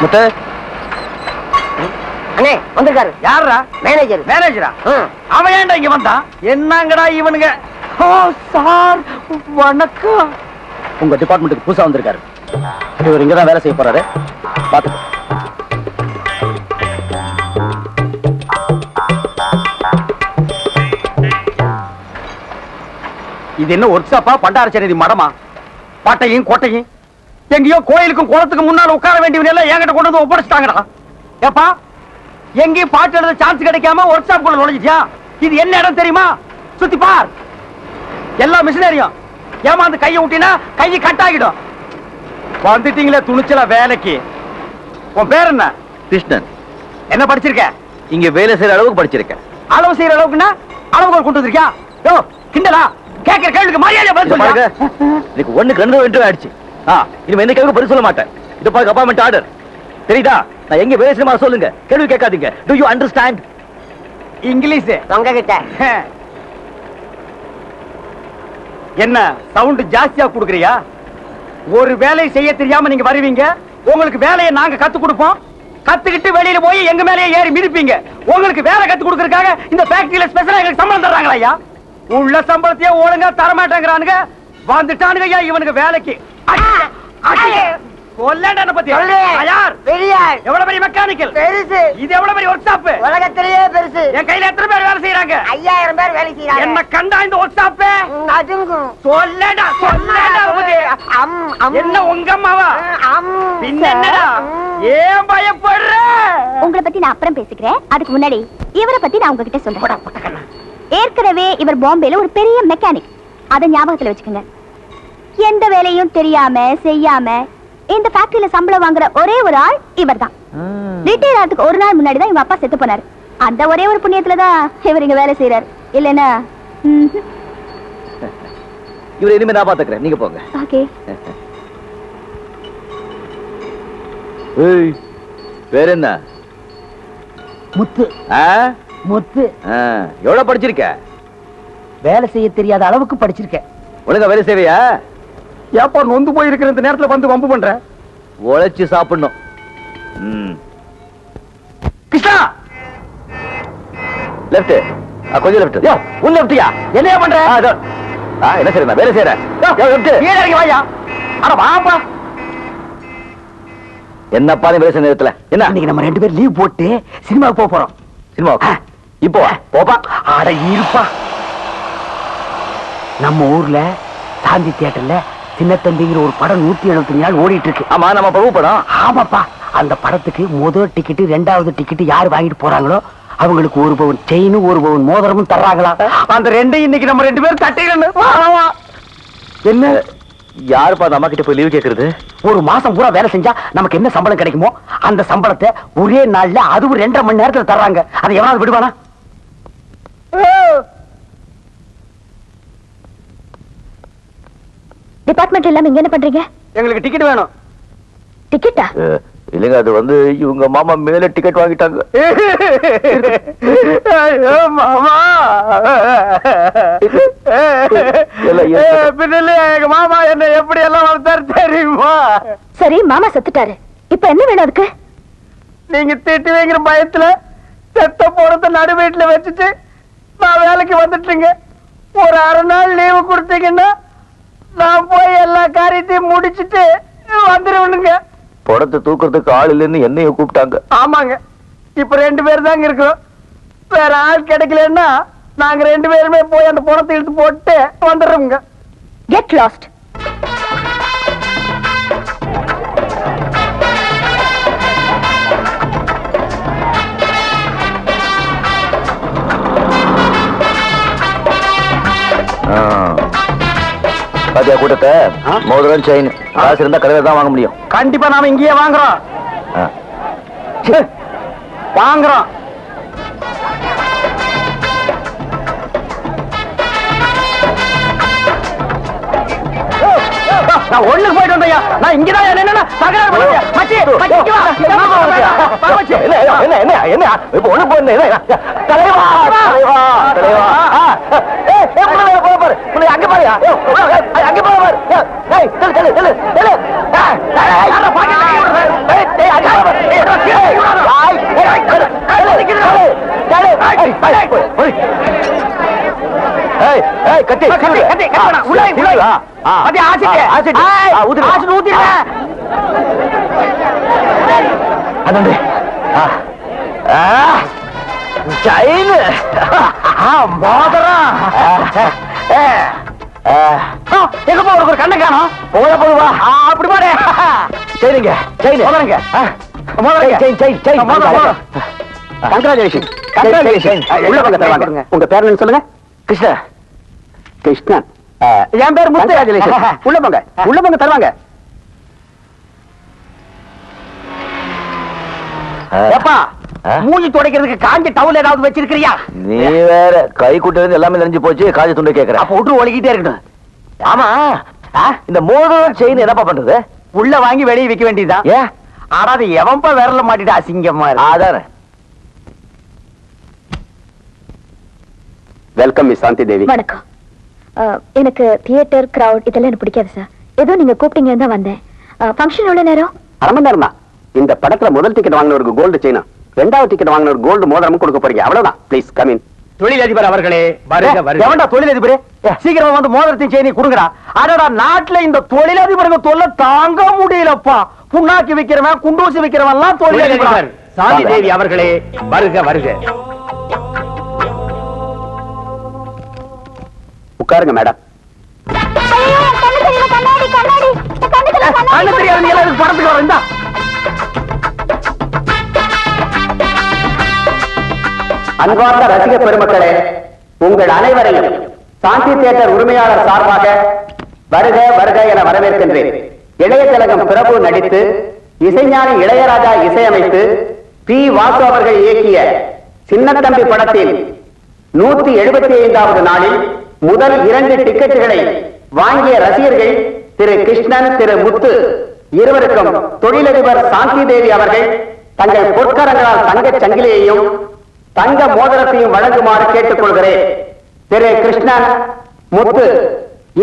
Speaker 4: Muthu,
Speaker 1: அண்ணே வந்திருக்காரு. யாரா? மேனேஜர். மேனேஜரா? அவன் ஏன்டா இங்க வந்தான்? என்னங்கடா இவனுங்க? ஓ சார், வணக்கம்.
Speaker 5: உங்க டிபார்ட்மெண்ட்டுக்கு புதுசா வந்திருக்காரு. இவர் இங்கதான் வேலை செய்ய போறாரு. பாத்துக்கோ.
Speaker 1: இது என்ன ஒர்க் ஷாப்பா, பண்டாரச்சேரி மடமா? பாட்டையும் கோட்டையும் எங்கேயோ கோயிலுக்கும் குளத்துக்கு முன்னால உட்கார வேண்டியவங்க எல்லாம் என்கிட்ட கொண்டு வந்து ஒப்படைச்சிட்டாங்கடா. ஏப்பா, எங்கேயும் பாட்டு எழுத சான்ஸ் கிடைக்காம ஒர்க் ஷாப் குள்ள நுழைஞ்சிட்டியா? இது என்ன இடம் தெரியுமா? சுத்தி பார். எல்லா மிஷினரியும் ஏமாந்து கையை விட்டினா கையை கட் ஆகிடும். வந்துட்டீங்களே துணிச்சல வேலைக்கு. உன் பேர் என்ன?
Speaker 4: கிருஷ்ணன்.
Speaker 1: என்ன படிச்சிருக்க?
Speaker 4: இங்க வேலை செய்யற அளவுக்கு படிச்சிருக்கேன்.
Speaker 1: அளவு செய்யற அளவுக்குன்னா அளவுக்கு கொண்டு வந்திருக்கியா? யோ கிண்டலா? கேட்கிற கேள்விக்கு மரியாதை பதில் சொல்லுங்க.
Speaker 4: இதுக்கு 1க்கு 2 இன்டர்வியூ ஆயிடுச்சு. இனிமே என்ன கேள்வி பதில் சொல்ல மாட்டேன். இது பாருங்க அப்பாயின்மெண்ட் ஆர்டர். தெரியுதா? நான் எங்க வேலை செய்யமா சொல்லுங்க. கேள்வி கேட்காதீங்க. To you understand?
Speaker 1: இங்கிலீஷ் உங்ககிட்ட என்ன சவுண்ட் ஜாஸ்தியா குடுக்குறியா? ஒரு வேலையை செய்ய தெரியாம நீங்க வருவீங்க. உங்களுக்கு வேலையை நாங்க கத்து கொடுப்போம். கத்துக்கிட்டு வெளியில போய் எங்க மேலேயே ஏறி மிதிப்பீங்க. உங்களுக்கு வேலை கத்து கொடுக்கறதுக்காக இந்த ஃபேக்டரியில ஸ்பெஷலா எங்களுக்கு சம்பளம் தர்றாங்களா ஐயா? உள்ள சம்பளத்தையே ஒழுங்கா தரமாட்டேங்கிறானுங்க. வந்துட்டானுங்க ஐயா இவனுக்கு வேலைக்கு. கொல்லண்டன பத்தி யார்?
Speaker 7: பெரியார்
Speaker 1: எவ்வளவு பெரிய மெக்கானிக்கல்
Speaker 7: பெருசு,
Speaker 1: இது எவ்வளவு பெரிய ஒர்க் ஷாப்?
Speaker 7: உலகத்திலேயே பெருசு.
Speaker 1: என் கையில எத்தனை பேர் வேலை செய்யறாங்க?
Speaker 7: 5000 பேர் வேலை செய்யறாங்க.
Speaker 1: என்ன கண்டா இந்த ஒர்க் ஷாப்
Speaker 7: அதுங்கும்
Speaker 1: சொல்லடா சொல்லடா உமதி. என்ன உங்க அம்மாவா? பின்ன என்னடா ஏன் பயப்படுற?
Speaker 3: உங்களை பத்தி நான் அப்புறம் பேசிக்கிறேன். அதுக்கு முன்னாடி இவரை பத்தி நான் உங்ககிட்ட சொல்றேன். ஏற்கனவே இவர் பாம்பேல ஒரு பெரிய மெக்கானிக். அதை ஞாபகத்துல வச்சுக்கோங்க. எந்த வேலையும் தெரியாம செய்யாம இந்த ஃபேக்டரியில சம்பளம் வாங்குற ஒரே ஒரு ஆள் இவர்தான். ரிட்டையர் ஆகிறதுக்கு ஒரு நாள் முன்னாடி தான் இவங்க அப்பா செத்து போனாரு. அந்த ஒரே ஒரு புண்ணியத்துல தான் இவர் இங்க வேலை செய்யறாரு. இல்லைன்னா
Speaker 4: இவரை இனிமே நான் பாத்துக்கிறேன், நீங்க போங்க.
Speaker 3: ஓகே.
Speaker 4: ஏய், பேர் என்ன?
Speaker 1: முத்து. முத்து.
Speaker 4: எவ்வளவு படிச்சிருக்க?
Speaker 1: வேலை செய்ய தெரியாத அளவுக்கு படிச்சிருக்கேன்.
Speaker 4: ஒழுங்கா வேலை செய்வியா?
Speaker 1: ஏப்பா நொந்து போயிருக்கிற இந்த நேரத்துல வந்து வம்பு பண்ற?
Speaker 4: உழைச்சு சாப்பிடணும்.
Speaker 1: கிருஷ்ணா
Speaker 4: லெஃப்ட், கொஞ்சம் லெஃப்ட். உன் லெஃப்டியா?
Speaker 1: என்னையா பண்ற?
Speaker 4: என்ன செய்யறேன்? வேலை செய்யறேன்.
Speaker 1: கீழே இறங்கி வாயா. அட வாப்பா.
Speaker 4: என்னப்பா நீ வேலை செய்ய நேரத்துல என்ன?
Speaker 1: இன்னைக்கு நம்ம 2 பேரும் லீவ் போட்டு சினிமாவுக்கு போக போறோம்.
Speaker 4: சினிமா இப்போ போப்பா.
Speaker 1: அட இருப்பா. நம்ம ஊர்ல சாந்தி தியேட்டர்ல சின்ன தம்பிங்கிற ஒரு படம் 175 நாள் ஓடிட்டு இருக்கு.
Speaker 4: ஆமா, நம்ம பிரபு படம்.
Speaker 1: ஆமாப்பா. அந்த படத்துக்கு முதல் டிக்கெட் 2வது டிக்கெட் யார் வாங்கிட்டு போறாங்களோ அவங்களுக்கு 1 பவுன் செயின் 1 பவுன் மோதிரமும் தர்றாங்களா? அந்த 2 இன்னைக்கு நம்ம 2 பேரும் தட்டிடணும். என்ன
Speaker 4: யாருப்பா அந்த அம்மா கிட்ட போய் லீவ் கேக்குறது?
Speaker 1: ஒரு மாசம் பூரா வேலை செஞ்சா நமக்கு என்ன சம்பளம் கிடைக்குமோ அந்த சம்பளத்தை ஒரே நாள்ல அதுவும் 2.5 மணி நேரத்துல தர்றாங்க. அதை எவனாவது விடுவானா?
Speaker 2: டிபார்ட்மெண்ட் எல்லாம் இங்க என்ன பண்றீங்க?
Speaker 1: எங்களுக்கு டிக்கெட் வேணும்.
Speaker 2: டிக்கெட்டா?
Speaker 4: இல்லைங்க, அது வந்து இவங்க மாமா மேல டிக்கெட் வாங்கிட்டாங்க.
Speaker 1: மாமா பின்னலே எங்க மாமா என்ன எப்படி எல்லாம் வளர்த்தாரு தெரியுமா?
Speaker 2: சரி, மாமா செத்துட்டாரு. இப்ப என்ன வேணும் அதுக்கு?
Speaker 1: நீங்க திட்டு வைக்கிற பயத்துல செத்த போறத நடு வீட்டுல வச்சுட்டு நான் வேலைக்கு வந்துட்டுங்க. ஒரு 1/2 நாள் லீவு கொடுத்தீங்கன்னா நான் போய் எல்லா காரியத்தையும் முடிச்சிட்டு வந்துருவனுங்க.
Speaker 4: படத்தை தூக்குறதுக்கு ஆள் இல்லைன்னு என்னைய கூப்பிட்டாங்க.
Speaker 1: ஆமாங்க, இப்ப 2 பேர் தாங்க இருக்கோம். வேற ஆள் கிடைக்கலன்னா நாங்க 2 பேருமே போய் அந்த பணத்தை இழுத்து போட்டு வந்துடுறோங்க.
Speaker 2: Get lost.
Speaker 4: பாத்தியா கூட்டத்தை? மோதிரம் செயின் காசு இருந்தா கடையில தான் வாங்க முடியும்.
Speaker 1: கண்டிப்பா நாம இங்கேயே வாங்குறோம். வாங்குறோம். நான் ஒண்ணுக்கு போயிட்டு வந்தையா. நான் இங்கதான் என்னன்னா தகராறு பண்ணுவேன். மச்சி மச்சிக்கு வா. வா மச்சி.
Speaker 4: என்ன என்ன என்ன இப்ப ஒண்ணு போய் தலைவா தலைவா தலைவா. பாரு அங்க பாருயா, அங்க பாரு.
Speaker 1: எங்கப்பா ஒரு கண்ணை காணோம்.
Speaker 4: போத போதுவா
Speaker 1: அப்படி பாரு.
Speaker 4: சரிங்க சரிங்க
Speaker 1: முதலுங்க
Speaker 5: கங்க்ராச்சுலேஷன். உள்ள வாங்க தருவாங்க. உங்க பேர் என்ன சொல்லுங்க?
Speaker 4: கிருஷ்ணா.
Speaker 5: கிருஷ்ணன்.
Speaker 1: என் பேர் முத்து.
Speaker 5: உள்ள போங்க, உள்ள போங்க தருவாங்க.
Speaker 1: ஏப்பா மூஞ்சி துடைக்கிறதுக்கு காஞ்ச டவுல் ஏதாவது வச்சிருக்கிறியா?
Speaker 4: நீ வேற கை கூட்டு எல்லாமே நெஞ்சு போச்சு. காஞ்ச துண்டை கேக்குற.
Speaker 1: அப்ப விட்டு ஒழுகிட்டே இருக்கட்டும்.
Speaker 4: ஆமா, இந்த மோதிரம் செயின் என்னப்பா பண்றது?
Speaker 1: உள்ள வாங்கி வெளியே விற்க வேண்டியதுதான்.
Speaker 4: ஏன்?
Speaker 1: ஆனா அது எவன்பா விரல மாட்டிட்டு அசிங்கமா இருக்கு.
Speaker 4: அதானே.
Speaker 5: வெல்கம் மிஸ் சாந்தி தேவி.
Speaker 2: வணக்கம். எனக்கு தியேட்டர் கிரவுட் இதெல்லாம் எனக்கு பிடிக்காது சார். ஏதோ நீங்க கூப்பிட்டீங்கன்னு தான் வந்தேன். ஃபங்க்ஷன் எவ்வளவு நேரம்?
Speaker 5: 1/2 மணி நேரம் தான். இந்த படத்துல முதல் டிக்கெட் வாங்கினவருக்கு கோல்டு செயினும் 2வது டிக்கெட் வாங்கினவருக்கு கோல்டு மோதிரமும் கொடுக்க போறீங்க. அவ்வளவுதான். Please come in. தொழிலதிபர் அவர்களே வருக வருக.
Speaker 1: எவன்டா தொழிலதிபர்? சீக்கிரமா வந்து மோதிரத்தையும் செய்தி கொடுங்கடா. அடடா, நாட்டுல இந்த தொழிலதிபருக்கு தொல்லை தாங்க முடியலப்பா. புண்ணாக்கி விக்கிறவன், குண்டூசி விக்கிறவன் எல்லாம்
Speaker 5: தொழிலதிபர்
Speaker 1: தொழிலதிபர்.
Speaker 5: சாந்தி தேவி அவர்களே வருக வருக. உட்காருங்க மேடம்.
Speaker 1: கண்ணு தெரியாது, நீ எல்லாம் இதுக்கு படத்துக்கு வர. இந்தா.
Speaker 8: அன்பார்ந்த ரசிக பெருமக்களே, உங்கள் அனைவரையும் சாந்தி தியேட்டர் உரிமையாளர் சார்பாக வருக வருக என வரவேற்கின்றேன். இளைய திலகம் பிரபு நடித்து இசைஞானி இளையராஜா இசையமைத்து பி. வாசு அவர்கள் இயக்கிய சின்னத்தம்பி படத்தில் 175வது நாளில் முதல் 2 டிக்கெட்டுகளை வாங்கிய ரசிகர்கள் திரு கிருஷ்ணன், திரு முத்து இருவருக்கும் தொழிலதிபர் சாந்தி தேவி அவர்கள் தங்கள் பொற்கரங்களால் தங்கச் சங்கிலியையும் தங்க மோதிரத்தையும் வழங்குமாறு கேட்டுக் கொள்கிறேன். திரு கிருஷ்ணன், முத்து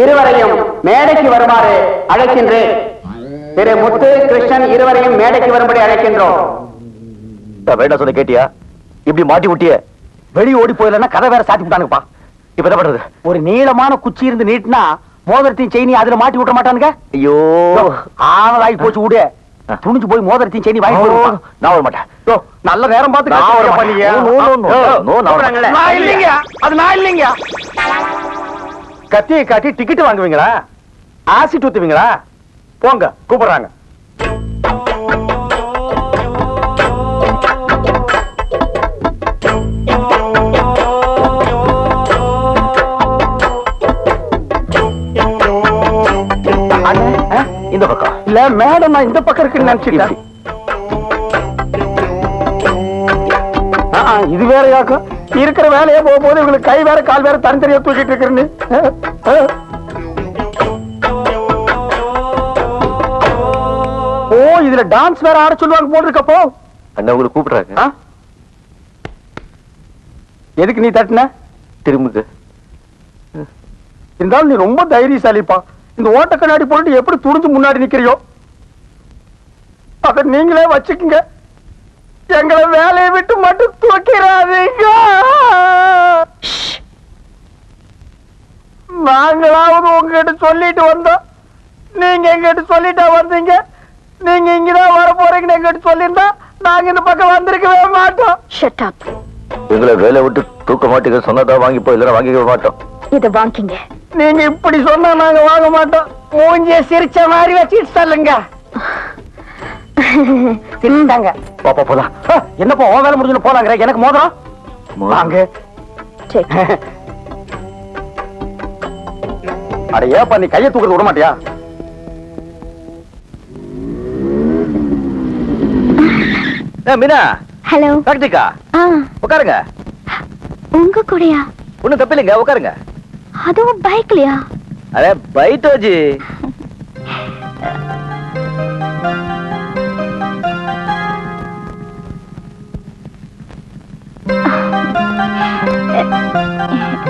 Speaker 8: இருவரையும் மேடைக்கு வருமாறு அழைக்கின்றேன். திரு முத்து, கிருஷ்ணன் இருவரையும் மேடைக்கு வரும்படி அழைக்கின்றோம்.
Speaker 4: வேண்டாம் சொல்ல கேட்டியா? இப்படி மாட்டி விட்டிய.
Speaker 1: வெளிய ஓடி போயிடலன்னா கதை வேற சாத்தி விட்டானுங்கப்பா.
Speaker 4: இப்ப என்ன பண்றது?
Speaker 1: ஒரு நீளமான குச்சி இருந்து நீட்டினா மோதிரத்தையும் செயினி அதுல மாட்டி விட்ட மாட்டானுங்க.
Speaker 4: ஐயோ,
Speaker 1: ஆளாகி போச்சு. விடு, துணிஞ்சு போய் மோதிரத்தையும் செயினி வாங்கி போடுவான்.
Speaker 4: நான் வர மாட்டேன்.
Speaker 1: நல்ல நேரம் பார்த்து
Speaker 4: நான் வர
Speaker 1: கத்திரிக்காய்
Speaker 4: மாட்டேன்.
Speaker 1: பண்ணீங்க.
Speaker 4: No, no, no, no, no, no,
Speaker 1: கூப்பிடுறாங்களே. நான் இல்லைங்க, அது நான் இல்லைங்க. கத்தியை காட்டி டிக்கெட் வாங்குவீங்களா? ஆசிட் ஊத்துவீங்களா? போங்க, கூப்பிடுறாங்க.
Speaker 4: இந்த பக்கம்
Speaker 1: இல்ல மேடம், நான் இந்த பக்கம் இருக்குன்னு நினைச்சிட்டேன். இது வேற யாக்கும் இருக்கிற வேலையே போகும்போது இவங்களுக்கு கை வேற கால் வேற தனித்தனியா தூக்கிட்டு இருக்கிறேன்னு. ஓ, இதுல டான்ஸ் வேற ஆட சொல்லுவாங்க போட்டிருக்கப்போ.
Speaker 4: அண்ணா உங்களை கூப்பிடுறாங்க.
Speaker 1: எதுக்கு நீ தட்டின?
Speaker 4: திரும்புக்கு.
Speaker 1: இருந்தாலும் நீ ரொம்ப தைரியசாலிப்பா. இந்த ஓட்ட கண்ணாடி போட்டு எப்படி துணிஞ்சு முன்னாடி நிக்கிறியோ அத நீங்களே வச்சுக்குங்க. எங்களை வேலையை விட்டு மட்டும் தூக்கிறாதீங்க. நாங்களாவது உங்ககிட்ட சொல்லிட்டு வந்தோம், நீங்க எங்கிட்ட சொல்லிட்டா வந்தீங்க. நீங்க இங்கதான் வர போறீங்கன்னு எங்கிட்ட சொல்லியிருந்தா நாங்க இந்த பக்கம் வந்திருக்கவே மாட்டோம்.
Speaker 2: Shut up.
Speaker 4: எங்களை வேலை விட்டு தூக்க மாட்டீங்க. சொன்னதா வாங்கி போய் இல்லைன்னா வாங்கிக்க மாட்டோம்.
Speaker 2: இத வாங்கிங்க.
Speaker 1: நீங்க இப்படி சொன்னா நாங்க வாங்க மாட்டோம். மூஞ்சிய சிரிச்ச மாதிரி வச்சுட்டு சொல்லுங்க. சிரிச்சாங்க.
Speaker 4: பாப்பா போலாம்.
Speaker 1: என்னப்பா உன் வேலை முடிஞ்சு போலாங்கிற? எனக்கு மோதிரம் வாங்க. அட ஏப்பா, நீ கையை தூக்கிட்டு விட மாட்டியா?
Speaker 4: மீனா,
Speaker 3: ஹலோ.
Speaker 4: கார்த்திகா, உட்காருங்க.
Speaker 3: உங்க கூடயா?
Speaker 4: ஒண்ணும் தப்பில்லைங்க, உட்காருங்க.
Speaker 3: அதுவும் பைக்லயா?
Speaker 4: அரே பைட்டோஜி.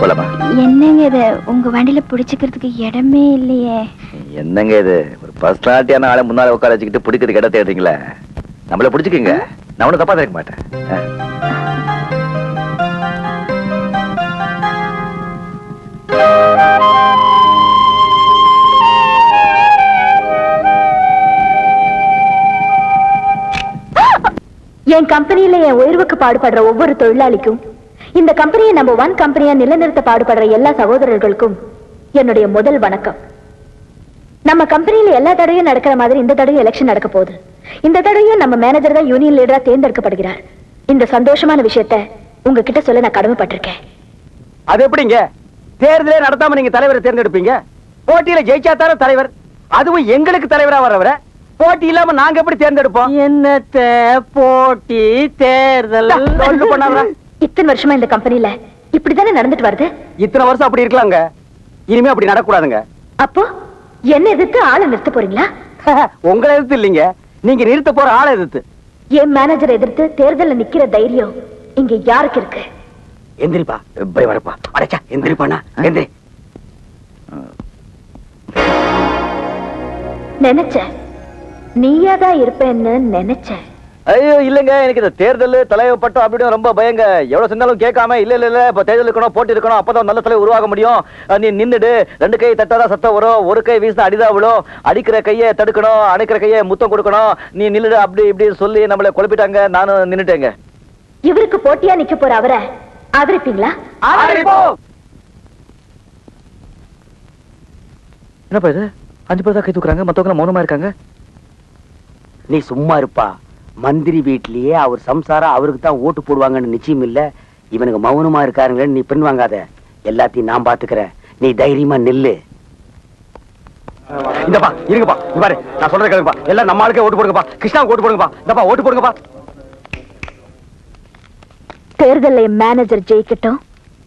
Speaker 4: போலாமா?
Speaker 3: என்னங்க இது, உங்க வண்டியில புடிச்சுக்கிறதுக்கு இடமே இல்லையே.
Speaker 4: என்னங்க இது, ஒரு பர்சனாலிட்டியான ஆளை முன்னால உட்கார வச்சுக்கிட்டு பிடிக்கிறதுக்கு இடம் தேடுறீங்களே. நம்மள பிடிச்சுக்கீங்க, நான் ஒன்னும் தப்பா நினைக்க மாட்டேன்.
Speaker 2: என் கம்பெனியில என் உயர்வுக்கு பாடுபடுற ஒவ்வொரு தொழிலாளிக்கும், இந்த கம்பெனியை நம்பர் 1 கம்பெனியா நிலைநிறுத்த பாடுபடுற எல்லா சகோதரர்களுக்கும் என்னுடைய முதல் வணக்கம். நம்ம கம்பெனியில எல்லா தடவையும் நடக்கிற மாதிரி இந்த தடவை எலெக்ஷன் நடக்க போகுது. இந்த தடவையும் நம்ம மேனேஜர் தான் யூனியன் லீடரா தேர்ந்தெடுக்கப்படுகிறார். இந்த சந்தோஷமான விஷயத்தை உங்ககிட்ட சொல்ல நான் கடமைப்பட்டிருக்கேன்.
Speaker 1: அது எப்படிங்க? தேர்தலே நடத்தாம நீங்க தலைவரை தேர்ந்தெடுப்பீங்க? போட்டியில ஜெயிச்சாத்தார தலைவர், அதுவும் எங்களுக்கு தலைவரா வரவர போட்டி இல்லாம நாங்க எப்படி தேர்ந்தெடுப்போம்? என்னத்த போட்டி தேர்தல் பண்ணாங்க.
Speaker 2: இத்தனை வருஷமா இந்த கம்பெனில இப்படித்தானே நடந்துட்டு வருது.
Speaker 1: இத்தனை வருஷம் அப்படி இருக்கலாங்க, இனிமே அப்படி நடக்கூடாதுங்க.
Speaker 2: அப்போ என்ன எதிர்த்து ஆளை நிறுத்த போறீங்களா?
Speaker 1: உங்களை எதிர்த்து இல்லைங்க, நீங்க நிறுத்த போற ஆளை எதிர்த்து.
Speaker 2: என் மேனேஜர் எதிர்த்து தேர்தல்ல நிக்கிற தைரியம் இங்க யாருக்கு இருக்கு?
Speaker 1: எந்திரிப்பா, பயமரப்பா. அடைச்சா எந்திரிப்பானா? எந்திரி.
Speaker 2: நினைச்சேன் நீயாதான் இருப்பேன்னு நினைச்சேன்.
Speaker 4: ஐயோ இல்லங்க, எனக்கு இந்த தேர்தல் தலைவர் பட்டம் அப்படின்னு ரொம்ப பயங்க. எவ்வளவு செஞ்சாலும் கேட்காம இல்ல இப்ப தேர்தல் இருக்கணும், போட்டி இருக்கணும், அப்பதான் நல்ல தலைவர் உருவாக முடியும். நீ நின்னுடு, 2 கை தட்டாதான் சத்தம் வரும், ஒரு கை வீசினா அடிதான் விழும், அடிக்கிற கையை தடுக்கணும், அணைக்கிற கையை முத்தம் கொடுக்கணும், நீ நில்லுடு அப்படி இப்படி சொல்லி நம்மளை குழப்பிட்டாங்க. நானும் நின்னுட்டேங்க.
Speaker 2: இவருக்கு போட்டியா நிக்க போற அவரை ஆதரிப்பீங்களா?
Speaker 4: என்னப்பா இது, 5 பேர் தான் கை தூக்குறாங்க, மத்தவங்க மௌனமா இருக்காங்க.
Speaker 8: நீ சும்மா இருப்பா. மந்திரி வீட்லயே அவர் சம்சாரம் அவருக்கு தான் ஓட்டு போடுவாங்கன்னு நிச்சயம் இல்ல. இவனுக்கு மௌனமா இருக்காருங்களேன்னு நீ பெண் வாங்காத. எல்லாத்தையும் நான் பாத்துக்கிறேன், நீ தைரியமா நில்லு.
Speaker 1: இந்தப்பா இருங்கப்பா, இங்க பாரு, நான் சொல்றேன் கேளுங்கப்பா. எல்லாம் நம்ம ஆளுக்கே ஓட்டு போடுங்கப்பா, கிருஷ்ணாவுக்கு ஓட்டு போடுங்கப்பா. இந்தப்பா ஓட்டு போடுங்கப்பா.
Speaker 2: தேர்தல்ல மேனேஜர் ஜெயிக்கட்டும்,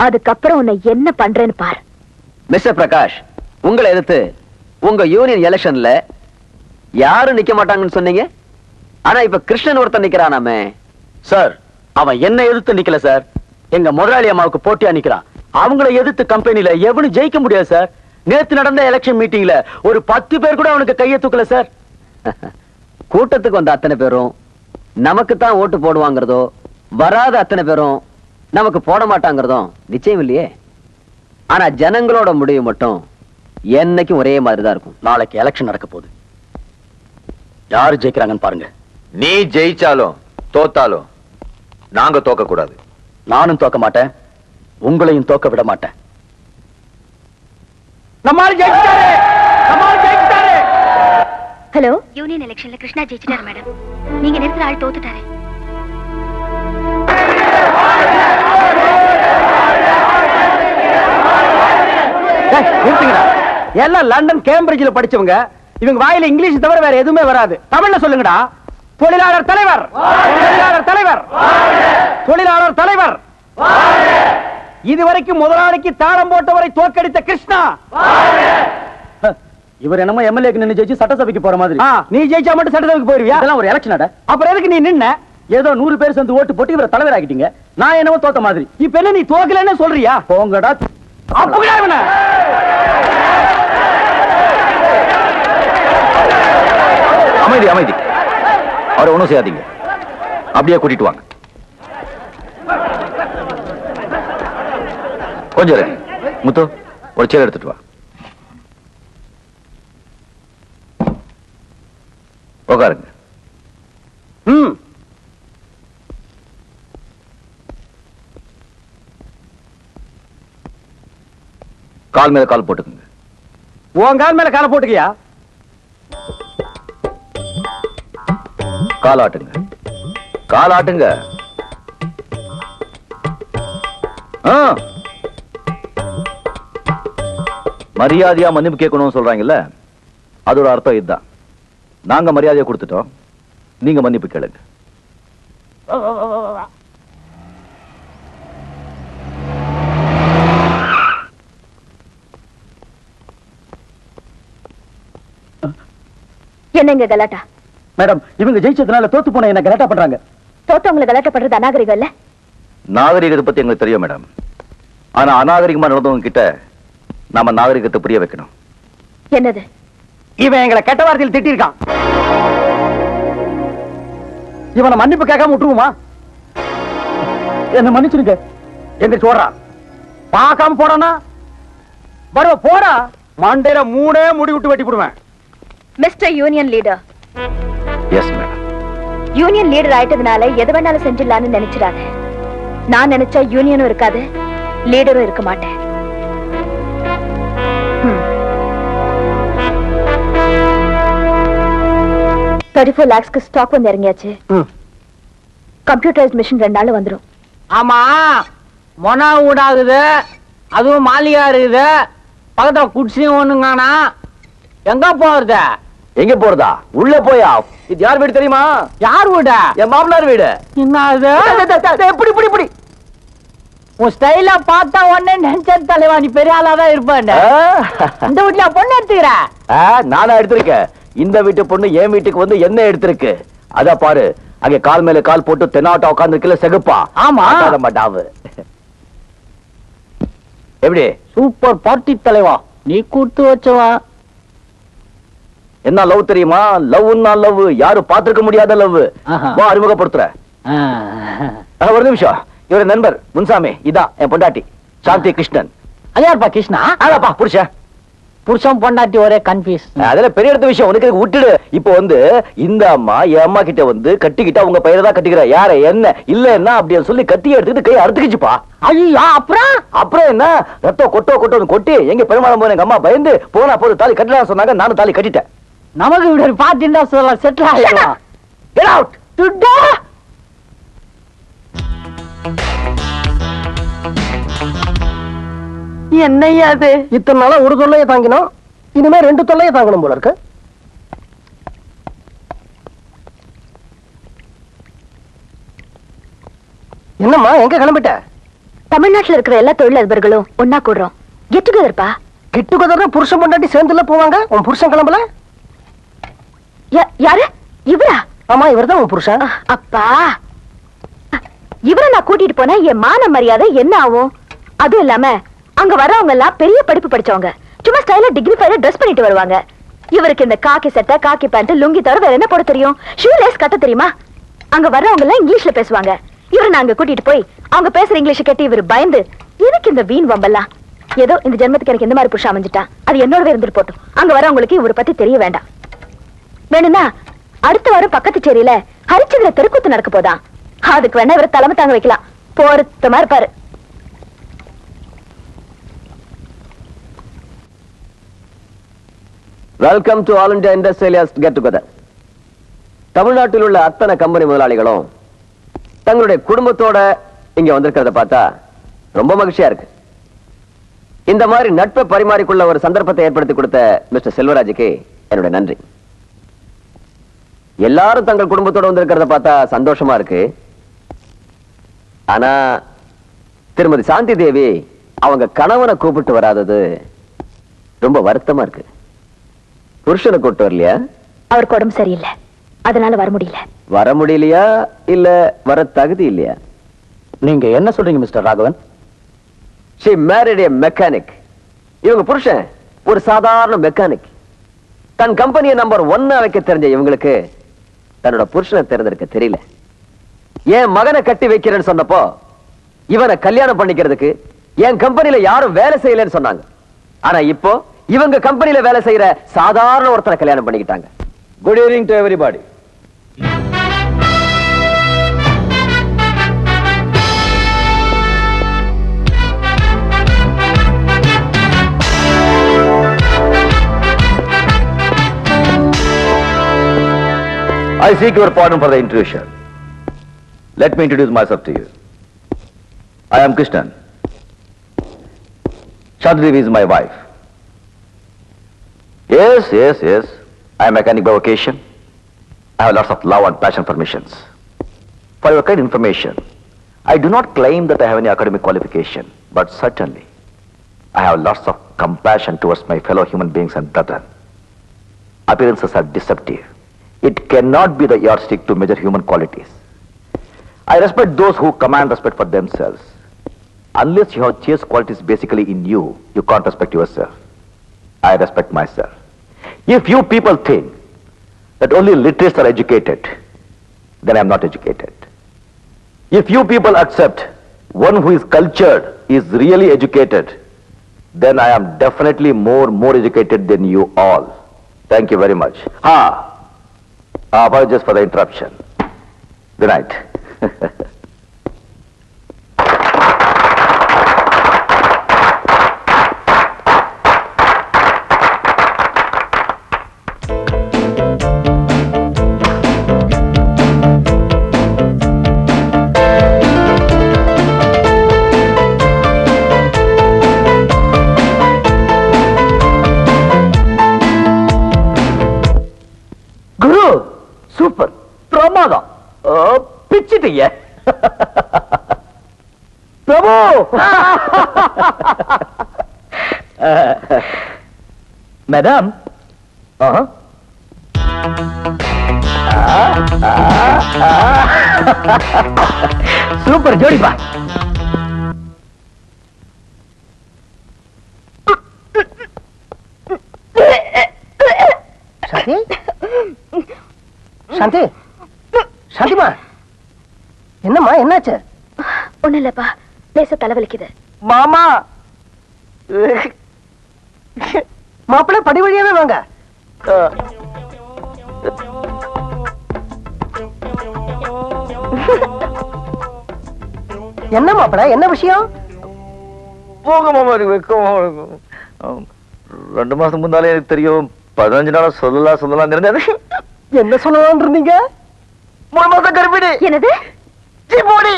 Speaker 2: அதுக்கப்புறம் உன்னை என்ன பண்றேன்னு பாரு.
Speaker 4: மிஸ்டர் பிரகாஷ், உங்களை எதிர்த்து உங்க யூனியன் எலெக்ஷன்ல யாரும் நிக்க மாட்டாங்கன்னு சொன்னீங்க. ஆனா இப்ப கிருஷ்ணன் ஒருத்தன் நிக்கிறானாமே.
Speaker 5: சார், அவன் என்ன எதிர்த்து நிக்கல சார், எங்க முதலாளி அம்மாவுக்கு போட்டியா நிக்கிறான். அவங்கள எதிர்த்து கம்பெனில எவனும் ஜெயிக்க முடியாது சார். நேத்து நடந்த எலெக்ஷன் மீட்டிங்ல ஒரு 10 பேர் கூட அவனுக்கு கையை தூக்கல சார்.
Speaker 4: கூட்டத்துக்கு வந்த அத்தனை பேரும் நமக்கு தான் ஓட்டு போடுவாங்கிறதோ, வராத அத்தனை பேரும் நமக்கு போட மாட்டாங்கிறதும் நிச்சயம் இல்லையே. ஆனா ஜனங்களோட முடிவு மட்டும் என்னைக்கும் ஒரே மாதிரி தான் இருக்கும்.
Speaker 5: நாளைக்கு எலெக்ஷன் நடக்க போகுது, யாரு ஜெயிக்கிறாங்கன்னு பாருங்க.
Speaker 9: நீ ஜெயிச்சாலும் தோத்தாலும் நாங்க தோக்க கூடாது.
Speaker 5: நானும் தோக்க மாட்டேன், உங்களையும் தோக்க விட மாட்டேன்.
Speaker 1: நம்மால் ஜெயிச்சிட்டாரு, நம்மால் ஜெயிச்சிட்டாரு.
Speaker 2: ஹலோ,
Speaker 3: யூனியன் எலெக்ஷன்ல கிருஷ்ணா ஜெயிச்சிட்டாரு மேடம். நீங்க நிறுத்துற ஆள் தோத்துட்டாரு.
Speaker 1: நிறுத்துங்கடா. எல்லாம் லண்டன் கேம்பிரிட்ஜ்ல படிச்சவங்க. இவங்க வாயில இங்கிலீஷ் தவிர வேற எதுவுமே வராது. தமிழ்ல சொல்லுங்கடா. தொழிலாளர் தலைவர், தொழிலாளர் தலைவர், தொழிலாளர் தலைவர். இதுவரைக்கும் முதலாளிக்கு தாளம் போட்டவரை தோற்கடித்த கிருஷ்ணா.
Speaker 5: இவர் என்னமோ எம்எல்ஏக்கு நின்னு ஜெயிச்சு சட்டசபைக்கு போற மாதிரி.
Speaker 1: நீ ஜெயிச்சா மட்டும் சட்டசபைக்கு போயிருவியா?
Speaker 5: இதெல்லாம் ஒரு எலெக்ஷன்.
Speaker 1: அப்புறம் எதுக்கு நீ நின்ன?
Speaker 5: ஏதோ 100 பேர் சேர்ந்து ஓட்டு போட்டு இவரை தலைவர் ஆக்கிட்டீங்க. நான் என்னமோ தோத்த மாதிரி.
Speaker 1: இப்ப என்ன நீ தோக்கலன்னு சொல்றியா?
Speaker 5: போங்கடா.
Speaker 1: அப்படா இவனை.
Speaker 4: அமைதி அமைதி, அவரை ஒண்ணும் செய்யாதீங்க, அப்படியே கூட்டிட்டு வாங்க. கொஞ்சம் ரெடி. முத்து, ஒரு சேர் எடுத்துட்டு வா. உட்காருங்க. கால் மேல கால் போட்டுக்குங்க.
Speaker 1: உன் கால் மேல காலை போட்டுக்கியா?
Speaker 4: காலாட்டுங்க, காலாட்டுங்க. மரியாதையா மன்னிப்பு கேட்கணும்னு சொல்றாங்கல்ல, அதோட அர்த்தம் இதுதான். நாங்க மரியாதையை கொடுத்துட்டோம், நீங்க மன்னிப்பு கேளுங்க.
Speaker 2: என்னங்க கலாட்டா?
Speaker 5: மேடம், இவங்க ஜெயிச்சதுனால தோத்து போன என்ன கலாட்டா பண்றாங்க.
Speaker 2: தோத்தவங்களை கலாட்டா பண்றது அநாகரிகம் இல்ல?
Speaker 4: நாகரிகத்தை பத்தி எங்களுக்கு தெரியும் மேடம். ஆனா அநாகரிகமா நடந்தவங்க கிட்ட நாம நாகரிகத்தை புரிய வைக்கணும்.
Speaker 2: என்னது?
Speaker 1: இவன் எங்களை கெட்ட வார்த்தையில் திட்டிருக்கான். இவனை மன்னிப்பு கேட்காம விட்டுருவோமா?
Speaker 5: என்ன மன்னிச்சிருங்க.
Speaker 1: எந்திரிச்சு ஓடுறா. பார்க்காம போறானா? வருவ போடா. மண்டையில 3 முடி விட்டு வெட்டி போடுவேன்.
Speaker 2: Mister union leader,
Speaker 4: yes madam.
Speaker 2: Union leader ஆயிட்டதுனால எது வேணாலும் செஞ்சிடலான்னு நினைச்சிடாத. நான் நினைச்சா யூனியனும் இருக்காது, லீடரும் இருக்க மாட்டேன். 34 lakhsக்கு ஸ்டாக் வந்து இறங்கியாச்சு. கம்ப்யூட்டரைஸ்ட் மிஷின் 2 நாள் வந்துரும்.
Speaker 7: ஆமா, மொனா ஊடாகுது, அதுவும் மாளிகா இருக்குது, பக்கத்துல குடிசையும் ஒண்ணுங்கானா. எங்க போறது?
Speaker 4: எங்க போறதா? உள்ள போயா? இது யார் வீடு தெரியுமா?
Speaker 7: யார் வீடு?
Speaker 4: என் மாமனார் வீடு.
Speaker 7: என்ன அது?
Speaker 1: எப்படி இப்படி இப்படி
Speaker 7: உன் ஸ்டைல பார்த்தா உடனே நினைச்ச தலைவா, நீ பெரிய ஆளாதான் இருப்பேன். இந்த வீட்டுல பொண்ணு எடுத்துக்கிற?
Speaker 4: நானா எடுத்திருக்கேன். இந்த வீட்டு பொண்ணு என் வீட்டுக்கு வந்து என்ன எடுத்திருக்கு? அத பாரு, அங்க கால் மேல கால் போட்டு தென்னாட்டா உட்கார்ந்து இருக்கல செகுப்பா.
Speaker 7: ஆமா.
Speaker 4: மாட்டாவு. எப்படி?
Speaker 7: சூப்பர் பார்ட்டி தலைவா, நீ கூட்டு வச்சவா.
Speaker 4: என்ன லவ் தெரியுமா? லவ்னா லவ், யாரும் பார்த்திருக்க முடியாத லவ்.
Speaker 7: ஆஹா.
Speaker 4: வா அறிமுகப்படுத்துறேன். ஒரு நிமிஷம், இவர நண்பர் முன்சாமி, இதான் என் பொண்டாட்டி சாந்தி கிருஷ்ணன்.
Speaker 7: அது யாருப்பா கிருஷ்ணா?
Speaker 4: அதாப்பா புருஷன்.
Speaker 7: புருஷன் பொண்டாட்டி ஒரே கன்ஃபியூஸ்.
Speaker 4: அதெல்லாம் பெரிய இடத்த விஷயம், உனக்கு இதுக்கு விட்டுடு. இப்போ வந்து இந்த அம்மா என் அம்மா கிட்ட வந்து கட்டிக்கிட்டா உங்க பையனை தான் கட்டிக்கிற, யார என்ன இல்லன்னா அப்படின்னு சொல்லி கத்தி எடுத்துக்கிட்டு கை அறுத்துக்கிச்சுப்பா.
Speaker 7: ஐயோ
Speaker 4: அப்புறம் என்ன, ரத்தம் கொட்டோ கொட்டி எங்க பெருமாள் போன எங்க அம்மா பயந்து போனா போது தாலி கட்டலாம் சொன்னாங்க, நானும் தாலி கட்டிட்டேன்.
Speaker 7: நமக்கு இப்படி ஒரு பாத்திருந்தா சொல்லலாம், செட்டில் ஆகிடலாம்.
Speaker 4: Get out!
Speaker 7: துட்டா
Speaker 6: என்னையா அது?
Speaker 1: இத்தனை நாளா ஒரு தொல்லையை தாங்கினோம், இனிமே 2 தொல்லையை தாங்கணும் போல இருக்கு. என்னம்மா எங்க கிளம்பிட்ட?
Speaker 2: தமிழ்நாட்டுல இருக்கிற எல்லா தொழிலதிபர்களும் ஒன்னா கூடுறோம். கெட் டுகெதர்ப்பா.
Speaker 1: கெட் டுகெதர்னா புருஷன் பொண்டாட்டி சேர்ந்துல போவாங்க. உன் புருஷன் கிளம்பல?
Speaker 2: யாரு இவரா?
Speaker 1: ஆமா, இவர்தான் உன் புருஷன்.
Speaker 2: அப்பா, இவரை நான் கூட்டிட்டு போனா என் மான மரியாதை என்ன ஆகும்? அதுவும் இல்லாம அங்க வர்றவங்க எல்லாம் பெரிய படிப்பு படிச்சவங்க, சும்மா ஸ்டைலா டிகிரிஃபைடா ட்ரெஸ் பண்ணிட்டு வருவாங்க. இவருக்கு இந்த காக்கி சட்டை, காக்கி பேண்ட், லுங்கி தவிர வேற என்ன போட தெரியும்? ஷூ லேஸ் கட்ட தெரியுமா? அங்க வர்றவங்க எல்லாம் இங்கிலீஷ்ல பேசுவாங்க. இவரை நாங்க கூட்டிட்டு போய் அவங்க பேசுற இங்கிலீஷ் கேட்டு இவர் பயந்து, எதுக்கு இந்த வீண் வம்பெல்லாம்? ஏதோ இந்த ஜென்மத்துக்கு எனக்கு இந்த மாதிரி புருஷன் அமைஞ்சிட்டான், அது என்னோடவே இருந்துட்டு போட்டும். அங்க வரவங்களுக்கு இவரை பத்தி தெரிய வேண்டாம். வேணும்னா அடுத்த வாரம் பக்கத்து சேரியில ஹரிச்சந்திர தெருக்கூத்து நடக்க போதான், அதுக்கு வேணா இவரை தலைமை தாங்க வைக்கலாம். பொருத்தமா இருப்பாரு.
Speaker 4: Welcome to all India industrialist get together. தமிழ்நாட்டில் உள்ள அத்தனை கம்பெனி முதலாளிகளும் தங்களுடைய குடும்பத்தோட இங்க வந்திருக்கிறத பார்த்தா ரொம்ப மகிழ்ச்சியா இருக்கு. இந்த மாதிரி நட்பை பரிமாறிக்கொள்ள ஒரு சந்தர்ப்பத்தை ஏற்படுத்தி கொடுத்த மிஸ்டர் செல்வராஜுக்கு என்னுடைய நன்றி. எல்லாரும் தங்கள் குடும்பத்தோட வந்திருக்கிறத பார்த்தா சந்தோஷமா இருக்கு. ஆனா திருமதி சாந்தி தேவி அவங்க கணவனை கூப்பிட்டு வராதது ரொம்ப வருத்தமா இருக்கு. புருஷனை கூப்பிட்டு வரலையா?
Speaker 2: அவருக்கு உடம்பு சரியில்லை, அதனால வர முடியல.
Speaker 4: வர முடியலையா இல்ல வர தகுதி இல்லையா?
Speaker 5: நீங்க என்ன சொல்றீங்க mister Raghavan?
Speaker 4: She married a mechanic. இவங்க புருஷன் ஒரு சாதாரண மெக்கானிக். தன் கம்பெனியை நம்பர் 1 வைக்க தெரிஞ்ச இவங்களுக்கு தன்னோட புருஷனை தேர்ந்தெடுக்க தெரியல. என் மகனை கட்டி வைக்கிறேன்னு சொன்னப்போ இவனை கல்யாணம் பண்ணிக்கிறதுக்கு என் கம்பெனில யாரும் வேலை செய்யலன்னு சொன்னாங்க. ஆனா இப்போ இவங்க கம்பெனில வேலை செய்யற சாதாரண ஒருத்தனை கல்யாணம் பண்ணிக்கிட்டாங்க. Good evening to everybody. I seek your pardon for the intrusion. Let me introduce myself to you. I am Krishnan. Shantidevi is my wife. Yes. I am a mechanic by vocation. I have lots of love and passion for missions. For your kind information, I do not claim that I have any academic qualification, but certainly I have lots of compassion towards my fellow human beings and brethren. Appearances are deceptive. It cannot be the yardstick to measure human qualities. I respect those who command respect for themselves. Unless you have chaste qualities basically in you, you can't respect yourself. I respect myself. If you people think that only literates are educated, then I am not educated. If you people accept one who is cultured is really educated, then I am definitely more educated than you all. Thank you very much. Apologies for the interruption. Good night.
Speaker 1: Guru,
Speaker 4: super, பிரமாதம், பிச்சிட்டீங்க.
Speaker 1: பிரபு.
Speaker 4: Madam, super ஜோடிப்பா.
Speaker 1: சாந்தி சாந்தி சாந்திமா என்னம்மா என்னாச்சு?
Speaker 2: ஒண்ணு இல்லப்பா, லேசா தலைவலிக்குது.
Speaker 1: மாமா மாப்பிள்ளை படி வழியாவே வாங்க. என்ன மாப்பிள்ளை, என்ன விஷயம்?
Speaker 4: போங்க மாமா, எனக்கு வெக்கமா இருக்கும். 2 மாசம் முன்னாலே எனக்கு தெரியும், 15 நாளா சொல்லலாம் இருந்தது.
Speaker 1: என்ன சொல்லலாம்னு இருந்தீங்க?
Speaker 4: 3 மாசம் கர்ப்பிணி.
Speaker 2: என்னது?
Speaker 4: போடி.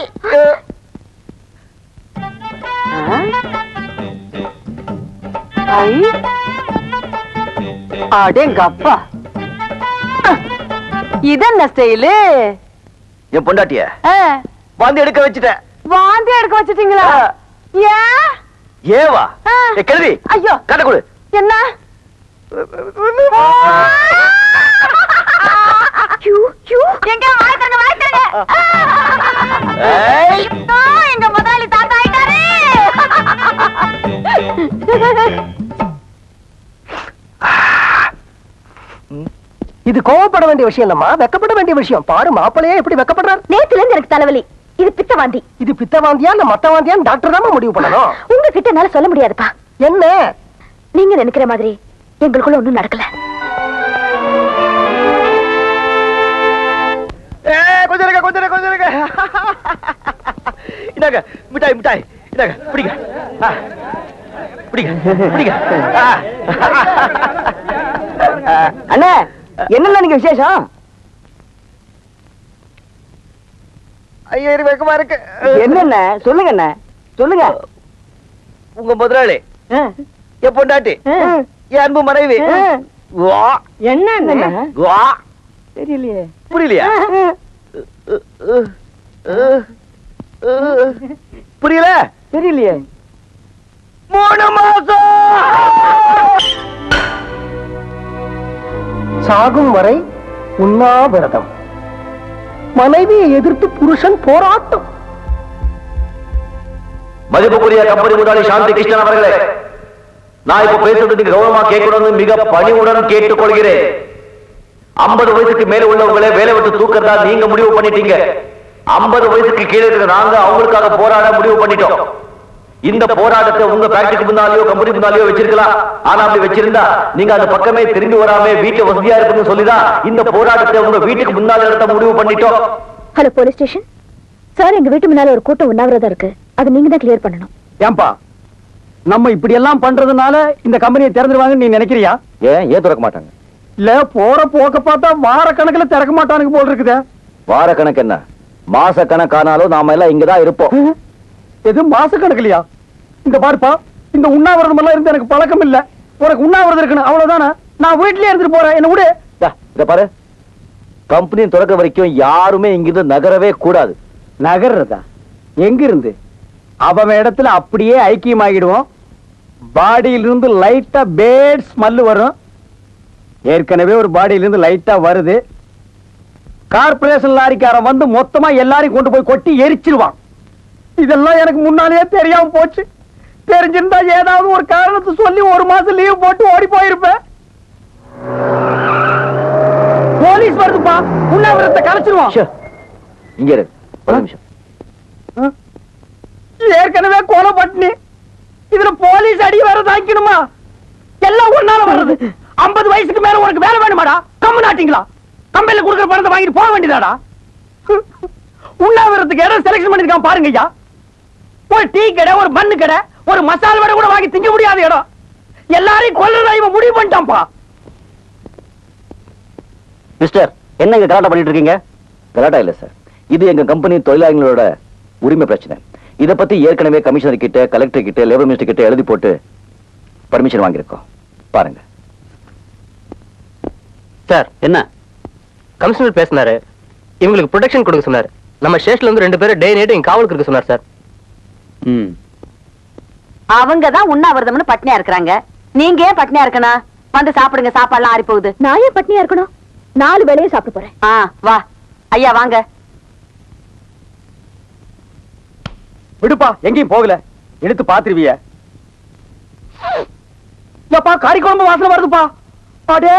Speaker 6: அடேங்கப்பா, இதென்ன ஸ்டைலு?
Speaker 4: என் பொண்டாட்டிய வாந்தி எடுக்க வச்சுட்டேன்.
Speaker 6: வாந்தி எடுக்க வச்சிட்டீங்களா? ஏன்?
Speaker 4: ஏவா கேள்வி?
Speaker 6: ஐயோ,
Speaker 4: கட்ட கொடு.
Speaker 6: என்ன? எங்க வாழ்த்துங்க வாழ்த்துங்க. எங்க முதலாளி தாத்தா ஆயிட்டாரு.
Speaker 1: இது கோவப்பட வேண்டிய விஷயம் இல்லம்மா, வெக்கப்பட வேண்டிய விஷயம். பாரு மாப்பிள்ளையே எப்படி வெக்கப்படுறாரு.
Speaker 2: நேத்துல இருந்து எனக்கு தலைவலி. இது பித்த வாந்தி.
Speaker 1: இது பித்த வாந்தியா இல்ல மத்த வாந்தியான்னு டாக்டர் தான் முடிவு பண்ணணும்.
Speaker 2: உங்ககிட்ட என்னால சொல்ல முடியாதுப்பா.
Speaker 1: என்ன
Speaker 2: நீங்க நினைக்கிற மாதிரி எங்களுக்குள்ள ஒண்ணும் நடக்கல.
Speaker 4: கொஞ்சம் இருக்க. இந்தாங்க மிட்டாய் இந்தாங்க, பிடிங்க.
Speaker 7: அண்ணே, என்னென்ன நீங்க விசேஷம்?
Speaker 4: ஐயோ வெக்கமா இருக்கு.
Speaker 7: என்னென்ன சொல்லுங்க அண்ணே, சொல்லுங்க.
Speaker 4: உங்க முதலாளி, என் பொண்டாட்டி, என் அன்பு மனைவி.
Speaker 7: என்ன தெரியலையே.
Speaker 4: புரியலையா? புரியல?
Speaker 7: தெரியலையே.
Speaker 4: 3 மாசம்
Speaker 1: சாகும் வரை உண்ணாவிரதம். மனைவியை எதிர்த்து புருஷன் போராட்டம்.
Speaker 4: மதிப்புக்குரிய கம்பெனி முதலாளி சாந்தி கிருஷ்ணன் அவர்களே, நான் இப்ப பேசுறது நீங்க கௌரவமா கேட்கணும்னு மிக பணிவுடன் கேட்டுக்கொள்கிறேன். 50 வயசுக்கு மேல உள்ளவங்களே வேலை விட்டு தூக்கறதா நீங்க முடிவு பண்ணிட்டீங்க. 50 வயசுக்கு கீழே இருக்கிற நாங்க அவங்களுக்காக போராட முடிவு பண்ணிட்டோம். இந்த போராட்டத்தை உங்க ஃபேக்டரிக்கு முன்னாலேயோ கம்பெனி முன்னாலேயோ வச்சிருக்கலாம். ஆனா அப்படி வச்சிருந்தா நீங்க அந்த பக்கமே திரும்பி வராம வீட்டு வசதியா இருக்குன்னு சொல்லிதான் இந்த போராட்டத்தை உங்க வீட்டுக்கு முன்னால நடத்த முடிவு பண்ணிட்டோம்.
Speaker 2: ஹலோ போலீஸ் ஸ்டேஷன் சார், எங்க வீட்டு முன்னால ஒரு கூட்டம் உண்ணாவிரதம் இருக்கு. அது நீங்க தான் கிளியர் பண்ணணும்.
Speaker 5: ஏன்பா, நம்ம இப்படி எல்லாம் பண்றதுனால இந்த கம்பெனியை திறந்துருவாங்கன்னு நீ நினைக்கிறியா?
Speaker 4: ஏன் திறக்க மாட்டாங்க?
Speaker 5: இல்ல, போற போக்க பார்த்தா வார கணக்குல திறக்க மாட்டானுங்க போல் இருக்குதே.
Speaker 4: வார கணக்கு என்ன, மாச கணக்கானாலும் நாம எல்லாம் இங்கதான் இருப்போம்.
Speaker 5: எது மாச கணக்குலையா? இந்த பாருப்பா, இந்த உண்ணாவிரதம் எல்லாம் இருந்து எனக்கு பழக்கம் இல்ல. உனக்கு உண்ணாவிரதம் இருக்கணும் அவ்வளவுதானே. நான் வீட்லயே இருந்துட்டு போறேன், என்ன விடு.
Speaker 4: இத பாரு, கம்பெனி திறக்க வரைக்கும் யாருமே இங்கிருந்து நகரவே கூடாது.
Speaker 5: நகர்றதா? எங்க இருந்து? அவன் இடத்துல அப்படியே ஐக்கியமாகிடுவோம். பாடியிலிருந்து லைட்டா பேட் ஸ்மெல் வரும். ஏற்கனவே ஒரு பாடியிலிருந்து லைட்டா வருது. கார்பரேஷன் லாரிக்காரன் வந்து மொத்தமா எல்லாரையும் கொண்டு போய் கொட்டி எரிச்சிருவான். இதெல்லாம் எனக்கு முன்னாலேயே தெரியாம போச்சு. தெரிஞ்சிருந்தா ஏதாவது ஒரு காரணத்தை சொல்லி 1 மாசம் லீவ் போட்டு ஓடி போயிருப்பேன். போலீஸ் வருதுப்பா, உண்ணாவிரதத்தை கலைச்சிருவான்.
Speaker 4: இங்க இரு, ஒரு நிமிஷம்.
Speaker 5: ஏற்கனவே கொலை பட்டினி, இதுல போலீஸ் அடி வர தாக்கணுமா? எல்லாம் ஒன்னால வர்றது. 50 வயசுக்கு மேல உனக்கு வேலை வேணுமாடா? கம்மு நாட்டிங்களா? கம்பெனில கொடுக்குற பணத்தை வாங்கிட்டு போக வேண்டியதாடா. உண்ணாவிரத்துக்கு இடம் செலக்ஷன் பண்ணிருக்கான் பாருங்க ஐயா. ஒரு டீ கடை, ஒரு மண்ணு கடை, ஒரு மசால் வடை கூட வாங்கி திங்க முடியாத இடம். எல்லாரையும் கொல்றதா இவன் முடிவு பண்ணிட்டான்ப்பா.
Speaker 4: மிஸ்டர், என்ன இங்க கலாட்டா பண்ணிட்டு இருக்கீங்க? கலாட்டா இல்ல சார், இது எங்க கம்பெனி தொழிலாளர்களோட உரிமை பிரச்சனை. இத பத்தி ஏற்கனவே கமிஷனர் கிட்ட, கலெக்டர் கிட்ட, லேபர் மினிஸ்டர் கிட்ட எழுதி போட்டு பர்மிஷன் வாங்கியிருக்கோம். பாருங்க
Speaker 1: சார். என்ன கமிஷனர் பேசினாரு, இவங்களுக்கு ப்ரொடெக்ஷன் கொடுக்க சொன்னாரு. நம்ம ஸ்டேஷன்ல இருந்து 2 பேரும் டே நைட் இங்க காவலுக்கு இருக்க சொன்னார் சார்.
Speaker 6: அவங்கதான் உண்ணாவிரதம்னு பட்னியா இருக்கிறாங்க. நீங்க ஏன் பட்னியா இருக்கணும்? வந்து சாப்பிடுங்க, சாப்பாடுலாம் ஆறி போகுது.
Speaker 2: நான் ஏன் பட்னியா இருக்கணும்? 4 வேளையும் சாப்பிட்டு போறேன்.
Speaker 6: வா ஐயா, வாங்க.
Speaker 5: விடுப்பா, எங்கேயும் போகல. எடுத்து பாத்துருவிய. காரி குழம்பு வாசனை வருதுப்பா. அடே,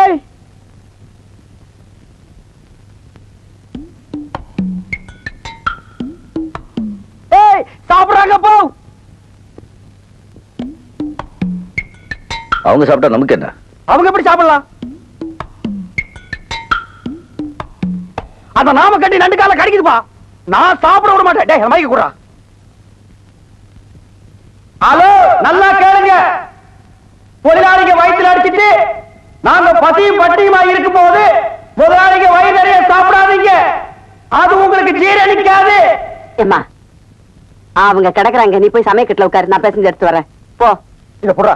Speaker 4: அவங்க சாப்பிட்டா நமக்கு என்ன?
Speaker 1: அவங்க எப்படி சாப்பிடலாம்? அத நாம கட்டி நண்டு கால கடிக்குதுப்பா. நான் சாப்பிட விட மாட்டேன். டேய் மைக்க குடுறா. ஹலோ, நல்லா கேளுங்க. முதலாளிங்க வயித்துல அடிச்சிட்டு நாங்க பசியும் பட்டியுமா இருக்கும் போது முதலாளிங்க வயிறு நிறைய சாப்பிடாதீங்க. அது உங்களுக்கு ஜீரணிக்காது.
Speaker 6: ஏம்மா அவங்க கிடக்குறாங்க, நீ போய் சமயக்கட்டுல உட்காரு, நான் பேசஞ்சு எடுத்து வரேன். போ.
Speaker 1: இத புடுறா.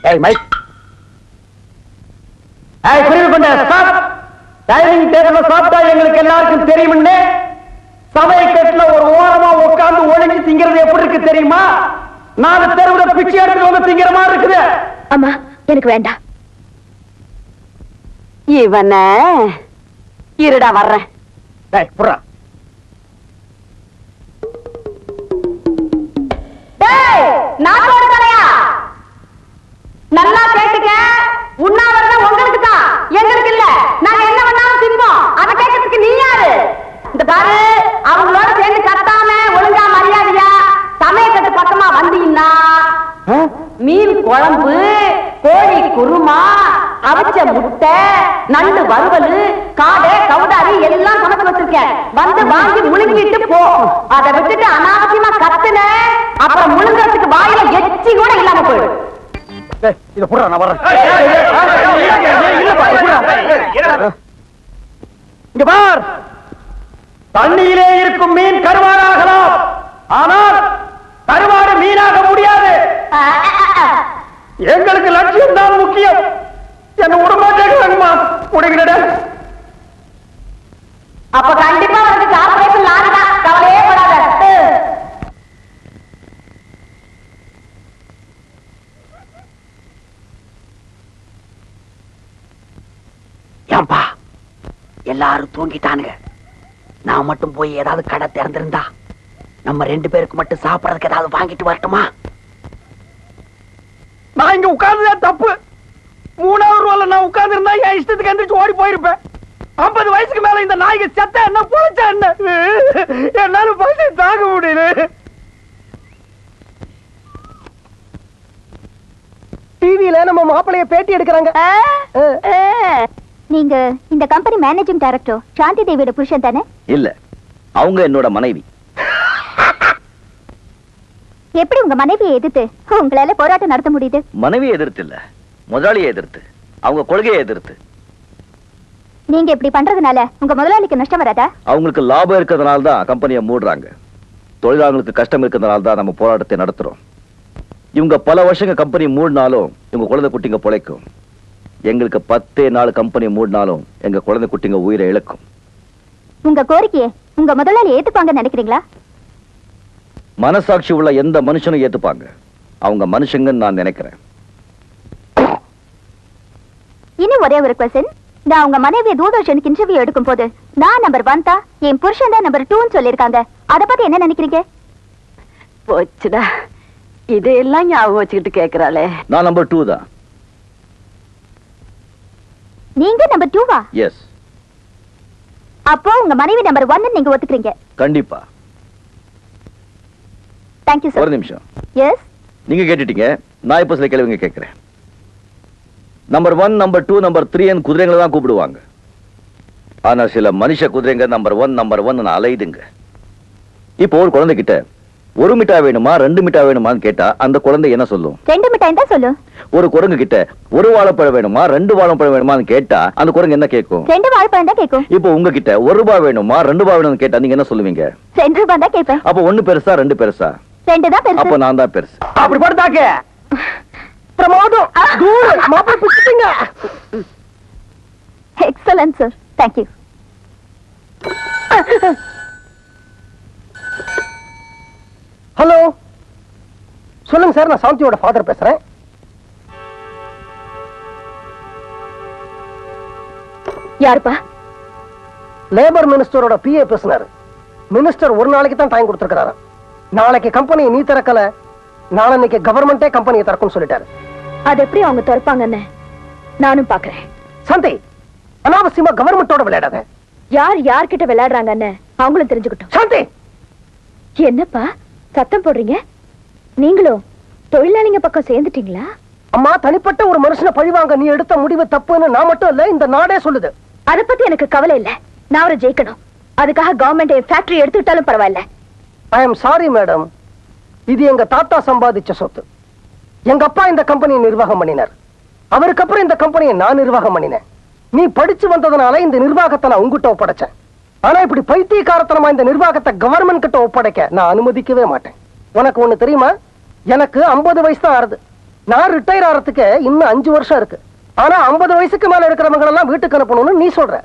Speaker 1: ஏய் மைக். ஏய் புரியுது கொண்ட ஸ்டாப். டைனிங் டேபிள்ல சாப்பிட்டா எங்களுக்கு எல்லாருக்கும் தெரியும்னு சமயக்கட்டுல ஒரு ஓரமா உட்கார்ந்து ஒளிஞ்சு திங்கிறது எப்படி இருக்கு தெரியுமா? நான் தெருவுல பிச்சை எடுத்து வந்து திங்கிற மாதிரி இருக்குது.
Speaker 2: அம்மா எனக்கு வேண்டாம்.
Speaker 6: இவன இருடா வர்றேன்.
Speaker 1: டேய் புடுறா.
Speaker 6: நாட்டோட தலையா நல்லா கேட்டுக்க. உண்ணாவிரதம் உங்களுக்கு தான், எங்களுக்கு இல்ல. நாங்க என்ன பண்ணாலும் தின்போம். அதை கேட்கறதுக்கு நீ யாரு? இந்த பாரு, அவங்களோட சேர்ந்து கத்தாம ஒழுங்கா மரியாதையா சமயக்கட்டு பக்கமா வந்தீங்கன்னா மீன் குழம்பு, கோழி குருமா, அவிச்ச முட்டை, நண்டு வறுவல், காடை, கவுதாரி எல்லாம் சமைச்சு வச்சிருக்கேன். வந்து வாங்கி முழுங்கிட்டு போ. அதை விட்டுட்டு அனாவசியமா கத்துன அப்புறம் முழுங்கறதுக்கு வாயில எச்சி கூட இல்லாம போயிடும்.
Speaker 1: டேய் இத புடுறா, நான் வரேன். இங்க பார், தண்ணியிலே இருக்கும் மீன் கருவாடாகலாம், ஆனால் கருவாடு மீனாக முடியாது. எங்களுக்கு லட்சியம் தான் முக்கியம். என்ன உடம்பாட்டேங்கம்மா முடிகிறட.
Speaker 6: அப்ப கண்டிப்பா வந்து ஆபரேஷன் நானுதான், கவலையே படாத.
Speaker 5: ஏன்பா எல்லாரும் தூங்கிட்டானுங்க, நான் மட்டும் போய் ஏதாவது கடை திறந்திருந்தா நம்ம 2 பேருக்கு மட்டும் சாப்பிடறதுக்கு ஏதாவது வாங்கிட்டு வரட்டுமா?
Speaker 1: நான் இங்க உட்கார்ந்ததே தப்பு. 3வது ரோல நான் உட்கார்ந்து இருந்தா என் இஷ்டத்துக்கு எந்திரிச்சு ஓடி போயிருப்பேன். 50 வயசுக்கு மேல இந்த நாய்க்கு செத்த என்ன பொழைச்சா என்ன? என்னால பசி தாங்க முடியல. டிவியில நம்ம மாப்பிளைய பேட்டி எடுக்கிறாங்க.
Speaker 3: நீங்க இந்த கம்பெனி மேனேஜிங் டைரக்டர் சாந்தி தேவியோட புருஷன் தானே?
Speaker 4: இல்ல, அவங்க என்னோட மனைவி.
Speaker 3: எப்படி உங்க மனைவியை எதிர்த்து உங்களால போராட்டம் நடத்த முடியுது?
Speaker 4: மனைவியை எதிர்த்து இல்ல, முதலாளியை எதிர்த்து, அவங்க கொள்கையை எதிர்த்து.
Speaker 3: நீங்க இப்படி பண்றதுனால உங்க முதலாளிக்கு நஷ்டம் வராதா?
Speaker 4: அவங்களுக்கு லாபம் இருக்கிறதுனால தான் கம்பெனியை மூடுறாங்க. தொழிலாளர்களுக்கு கஷ்டம் இருக்கிறதுனால தான் நம்ம போராட்டத்தை நடத்துறோம். இவங்க பல வருஷங்க கம்பெனி மூடினாலும் இவங்க குழந்தை குட்டிங்க பிழைக்கும். எங்களுக்கு 10 நாள் கம்பெனி மூடினாலும் எங்க குழந்தை குட்டிங்க உயிரை இழக்கும்.
Speaker 3: உங்க கோரிக்கையை உங்க முதலாளி ஏத்துப்பாங்கன்னு நினைக்கிறீங்களா?
Speaker 4: மனசாட்சி உள்ள எந்த மனுஷனும் ஏத்துப்பாங்க. அவங்க மனுஷங்கன்னு நான் நினைக்கிறேன்.
Speaker 3: இன்னும் ஒரே ஒரு கொஸ்டின். நான் உங்க மனைவியை தூர்தர்ஷனுக்கு இன்டர்வியூ எடுக்கும் போது நான் நம்பர் 1 தான், என் புருஷன் தான் நம்பர் 2ன்னு சொல்லிருக்காங்க. அத பத்தி என்ன நினைக்கிறீங்க?
Speaker 6: போச்சுடா, இதையெல்லாம் ஞாபகம் வச்சுக்கிட்டு கேக்குறாளே.
Speaker 4: நான் நம்பர் 2 தான்.
Speaker 3: நீங்க நம்பர் 2வா?
Speaker 4: எஸ்.
Speaker 3: அப்போ உங்க மனைவி நம்பர் 1 நீங்க ஒத்துக்கிறீங்க?
Speaker 4: கண்டிப்பா.
Speaker 3: Thank you sir.
Speaker 4: ஒரு நிமிஷம்.
Speaker 3: எஸ்.
Speaker 4: நீங்க கேட்டுட்டீங்க, நான் இப்ப சில கேள்விங்க கேட்கிறேன். நம்பர் 1, நம்பர் 2, நம்பர் 3 குதிரைகளை தான் கூப்பிடுவாங்க. ஆனா சில மனுஷ குதிரைங்க நம்பர் 1 அலையுதுங்க. இப்போ ஒரு குழந்தைகிட்ட 1 மிட்டாய் வேணுமா 2 மிட்டாய் வேணுமான்னு கேட்டா அந்த குழந்தை என்ன சொல்லும்?
Speaker 3: 2 மிட்டாய் தான் சொல்லும்.
Speaker 4: ஒரு குரங்கு கிட்ட 1 வாழைப்பழம் வேணுமா 2 வாழைப்பழம் வேணுமான்னு கேட்டா அந்த குரங்கு என்ன கேட்கும்?
Speaker 3: 2 வாழைப்பழம் தான் கேட்கும்.
Speaker 4: இப்போ உங்ககிட்ட 1 ரூபாய் வேணுமா 2 ரூபாய் வேணும்னு கேட்டா நீங்க என்ன சொல்லுவீங்க?
Speaker 3: 2 ரூபாய் தான் கேட்பேன்.
Speaker 4: அப்போ 1 பெருசா 2 பெருசா?
Speaker 3: 2 தான் பெருசு.
Speaker 4: அப்போ நான் தான் பெருசு.
Speaker 1: அப்படி படுத்தாக்க பிரமாதம். தூள் மாப்பிளை பிடிச்சிட்டீங்க.
Speaker 3: Excellent sir. Thank you.
Speaker 1: Hello, சொல்லுங்க சார், நான் சாந்தியோட ஃபாதர் பேசுறேன்.
Speaker 2: யாருப்பா?
Speaker 1: லேபர் மினிஸ்டரோட பிஏ பேசினாரு. மினிஸ்டர் ஒரு நாளைக்கு தான் டைம் கொடுத்திருக்காரு. நாளைக்கு கம்பெனியை நீ திறக்கல, நாளைக்கு கவர்மெண்டே கம்பெனியை திறக்கும்னு சொல்லிட்டாரு.
Speaker 2: அது எப்படி அவங்க திறப்பாங்கன்னு நானும் பாக்குறேன்.
Speaker 1: சாந்தி, அனாவசியமா கவர்மெண்டோட விளையாடாத.
Speaker 2: யார் யார்கிட்ட விளையாடுறாங்கன்னு அவங்களும் தெரிஞ்சுக்கிட்டோம்.
Speaker 1: சாந்தி,
Speaker 2: என்னப்பா சத்தம் போடுறீங்க? நீங்களும் தொழிலாளிங்க பக்கம் சேர்ந்துட்டீங்களா?
Speaker 1: அம்மா, தனிப்பட்ட ஒரு மனுஷனை பழிவாங்க நீ எடுத்த முடிவு தப்புன்னு நான் மட்டும் இல்ல, இந்த நாடே சொல்லுது.
Speaker 2: அத பத்தி எனக்கு கவலை இல்ல. நான் அவரை ஜெயிக்கணும். அதுக்காக கவர்மெண்ட் ஃபேக்டரி எடுத்துட்டாலும் பரவாயில்ல.
Speaker 1: ஐ எம் சாரி மேடம், இது எங்க தாத்தா சம்பாதிச்ச சொத்து. எங்க அப்பா இந்த கம்பெனியை நிர்வாகம் பண்ணினார். அவருக்கு அப்புறம் இந்த கம்பெனியை நான் நிர்வாகம் பண்ணினேன். நீ படிச்சு வந்ததுனால இந்த நிர்வாகத்தை நான் உங்ககிட்ட ஒப்படைச்சேன். ஆனா இப்படி பைத்தியக்காரத்தனமா இந்த நிர்வாகத்தை கவர்மெண்ட் கிட்ட ஒப்படைக்க நான் அனுமதிக்கவே மாட்டேன். உனக்கு ஒண்ணு தெரியுமா? எனக்கு 50 வயசு தான் ஆறுது. நான் ரிட்டையர் ஆகிறதுக்கு இன்னும் 5 வருஷம் இருக்கு. ஆனா 50 வயசுக்கு மேல இருக்கிறவங்க எல்லாம் வீட்டுக்கு அனுப்பணும்னு நீ சொல்ற.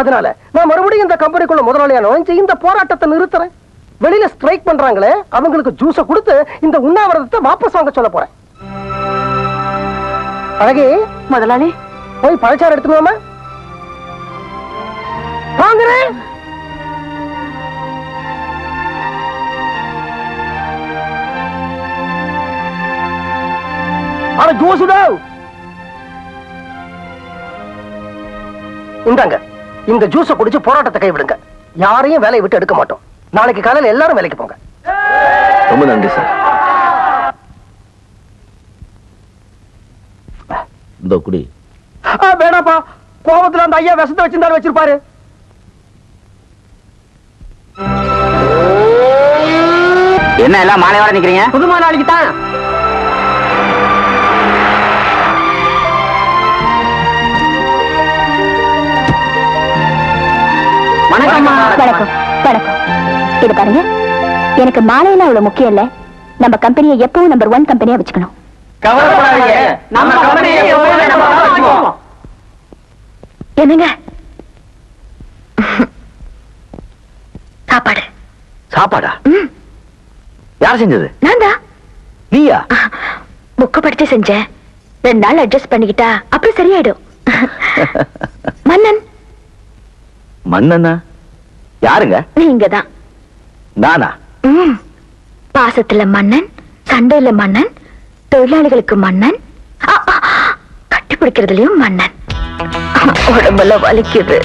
Speaker 1: அதனால நான் மறுபடியும் இந்த கம்பெனிக்குள்ள முதலாளியா நுழைஞ்சு இந்த போராட்டத்தை நிறுத்துறேன். வெளியில ஸ்ட்ரைக் பண்றாங்களே, அவங்களுக்கு ஜூஸ கொடுத்து இந்த உண்ணாவிரதத்தை வாபஸ் வாங்க சொல்ல போறேன். அழகே,
Speaker 6: முதலாளி,
Speaker 1: போய் பழச்சாறு எடுத்துக்கோமா. வாங்குறேன். அட ஜூஸ் இந்தாங்க. இந்த ஜூஸ குடிச்சு போராட்டத்தை கைவிடுங்க. யாரையும் வேலையை விட்டு எடுக்க மாட்டோம். நாளைக்கு காலையில எல்லாரும் வேலைக்கு போங்க.
Speaker 4: ரொம்ப நன்றி சார். இந்த குடி.
Speaker 1: வேணாப்பா, கோபத்துல அந்த ஐயா விஷத்தை வச்சிருந்தாரு வச்சிருப்பாரு.
Speaker 8: என்ன எல்லாம் மாலையோட நிக்கிறீங்க?
Speaker 1: புதுமா நாளைக்கு தான்.
Speaker 3: வணக்கம். வணக்கம். இது பாருங்க, எனக்கு மாலையில அவ்வளவு முக்கியம் இல்ல. நம்ம கம்பெனியை எப்பவும் நம்பர் 1 கம்பெனியா வச்சுக்கணும். என்னங்க சாப்பாடு?
Speaker 4: சாப்பாடா? யார் செஞ்சது?
Speaker 3: நான் தான்.
Speaker 4: நீயா?
Speaker 3: புக்க படிச்சு செஞ்சேன். 2 நாள் அட்ஜஸ்ட் பண்ணிக்கிட்டா அப்புறம் சரியாயிடும். மன்னன்.
Speaker 4: மன்னனா? யாருங்க?
Speaker 3: நீங்க தான்.
Speaker 4: நானா?
Speaker 3: பாசத்துல மன்னன், சண்டையில மன்னன், தொழிலாளிகளுக்கு மன்னன், கட்டி பிடிக்கிறதுலயும் மன்னன். உடம்புல வலிக்குது.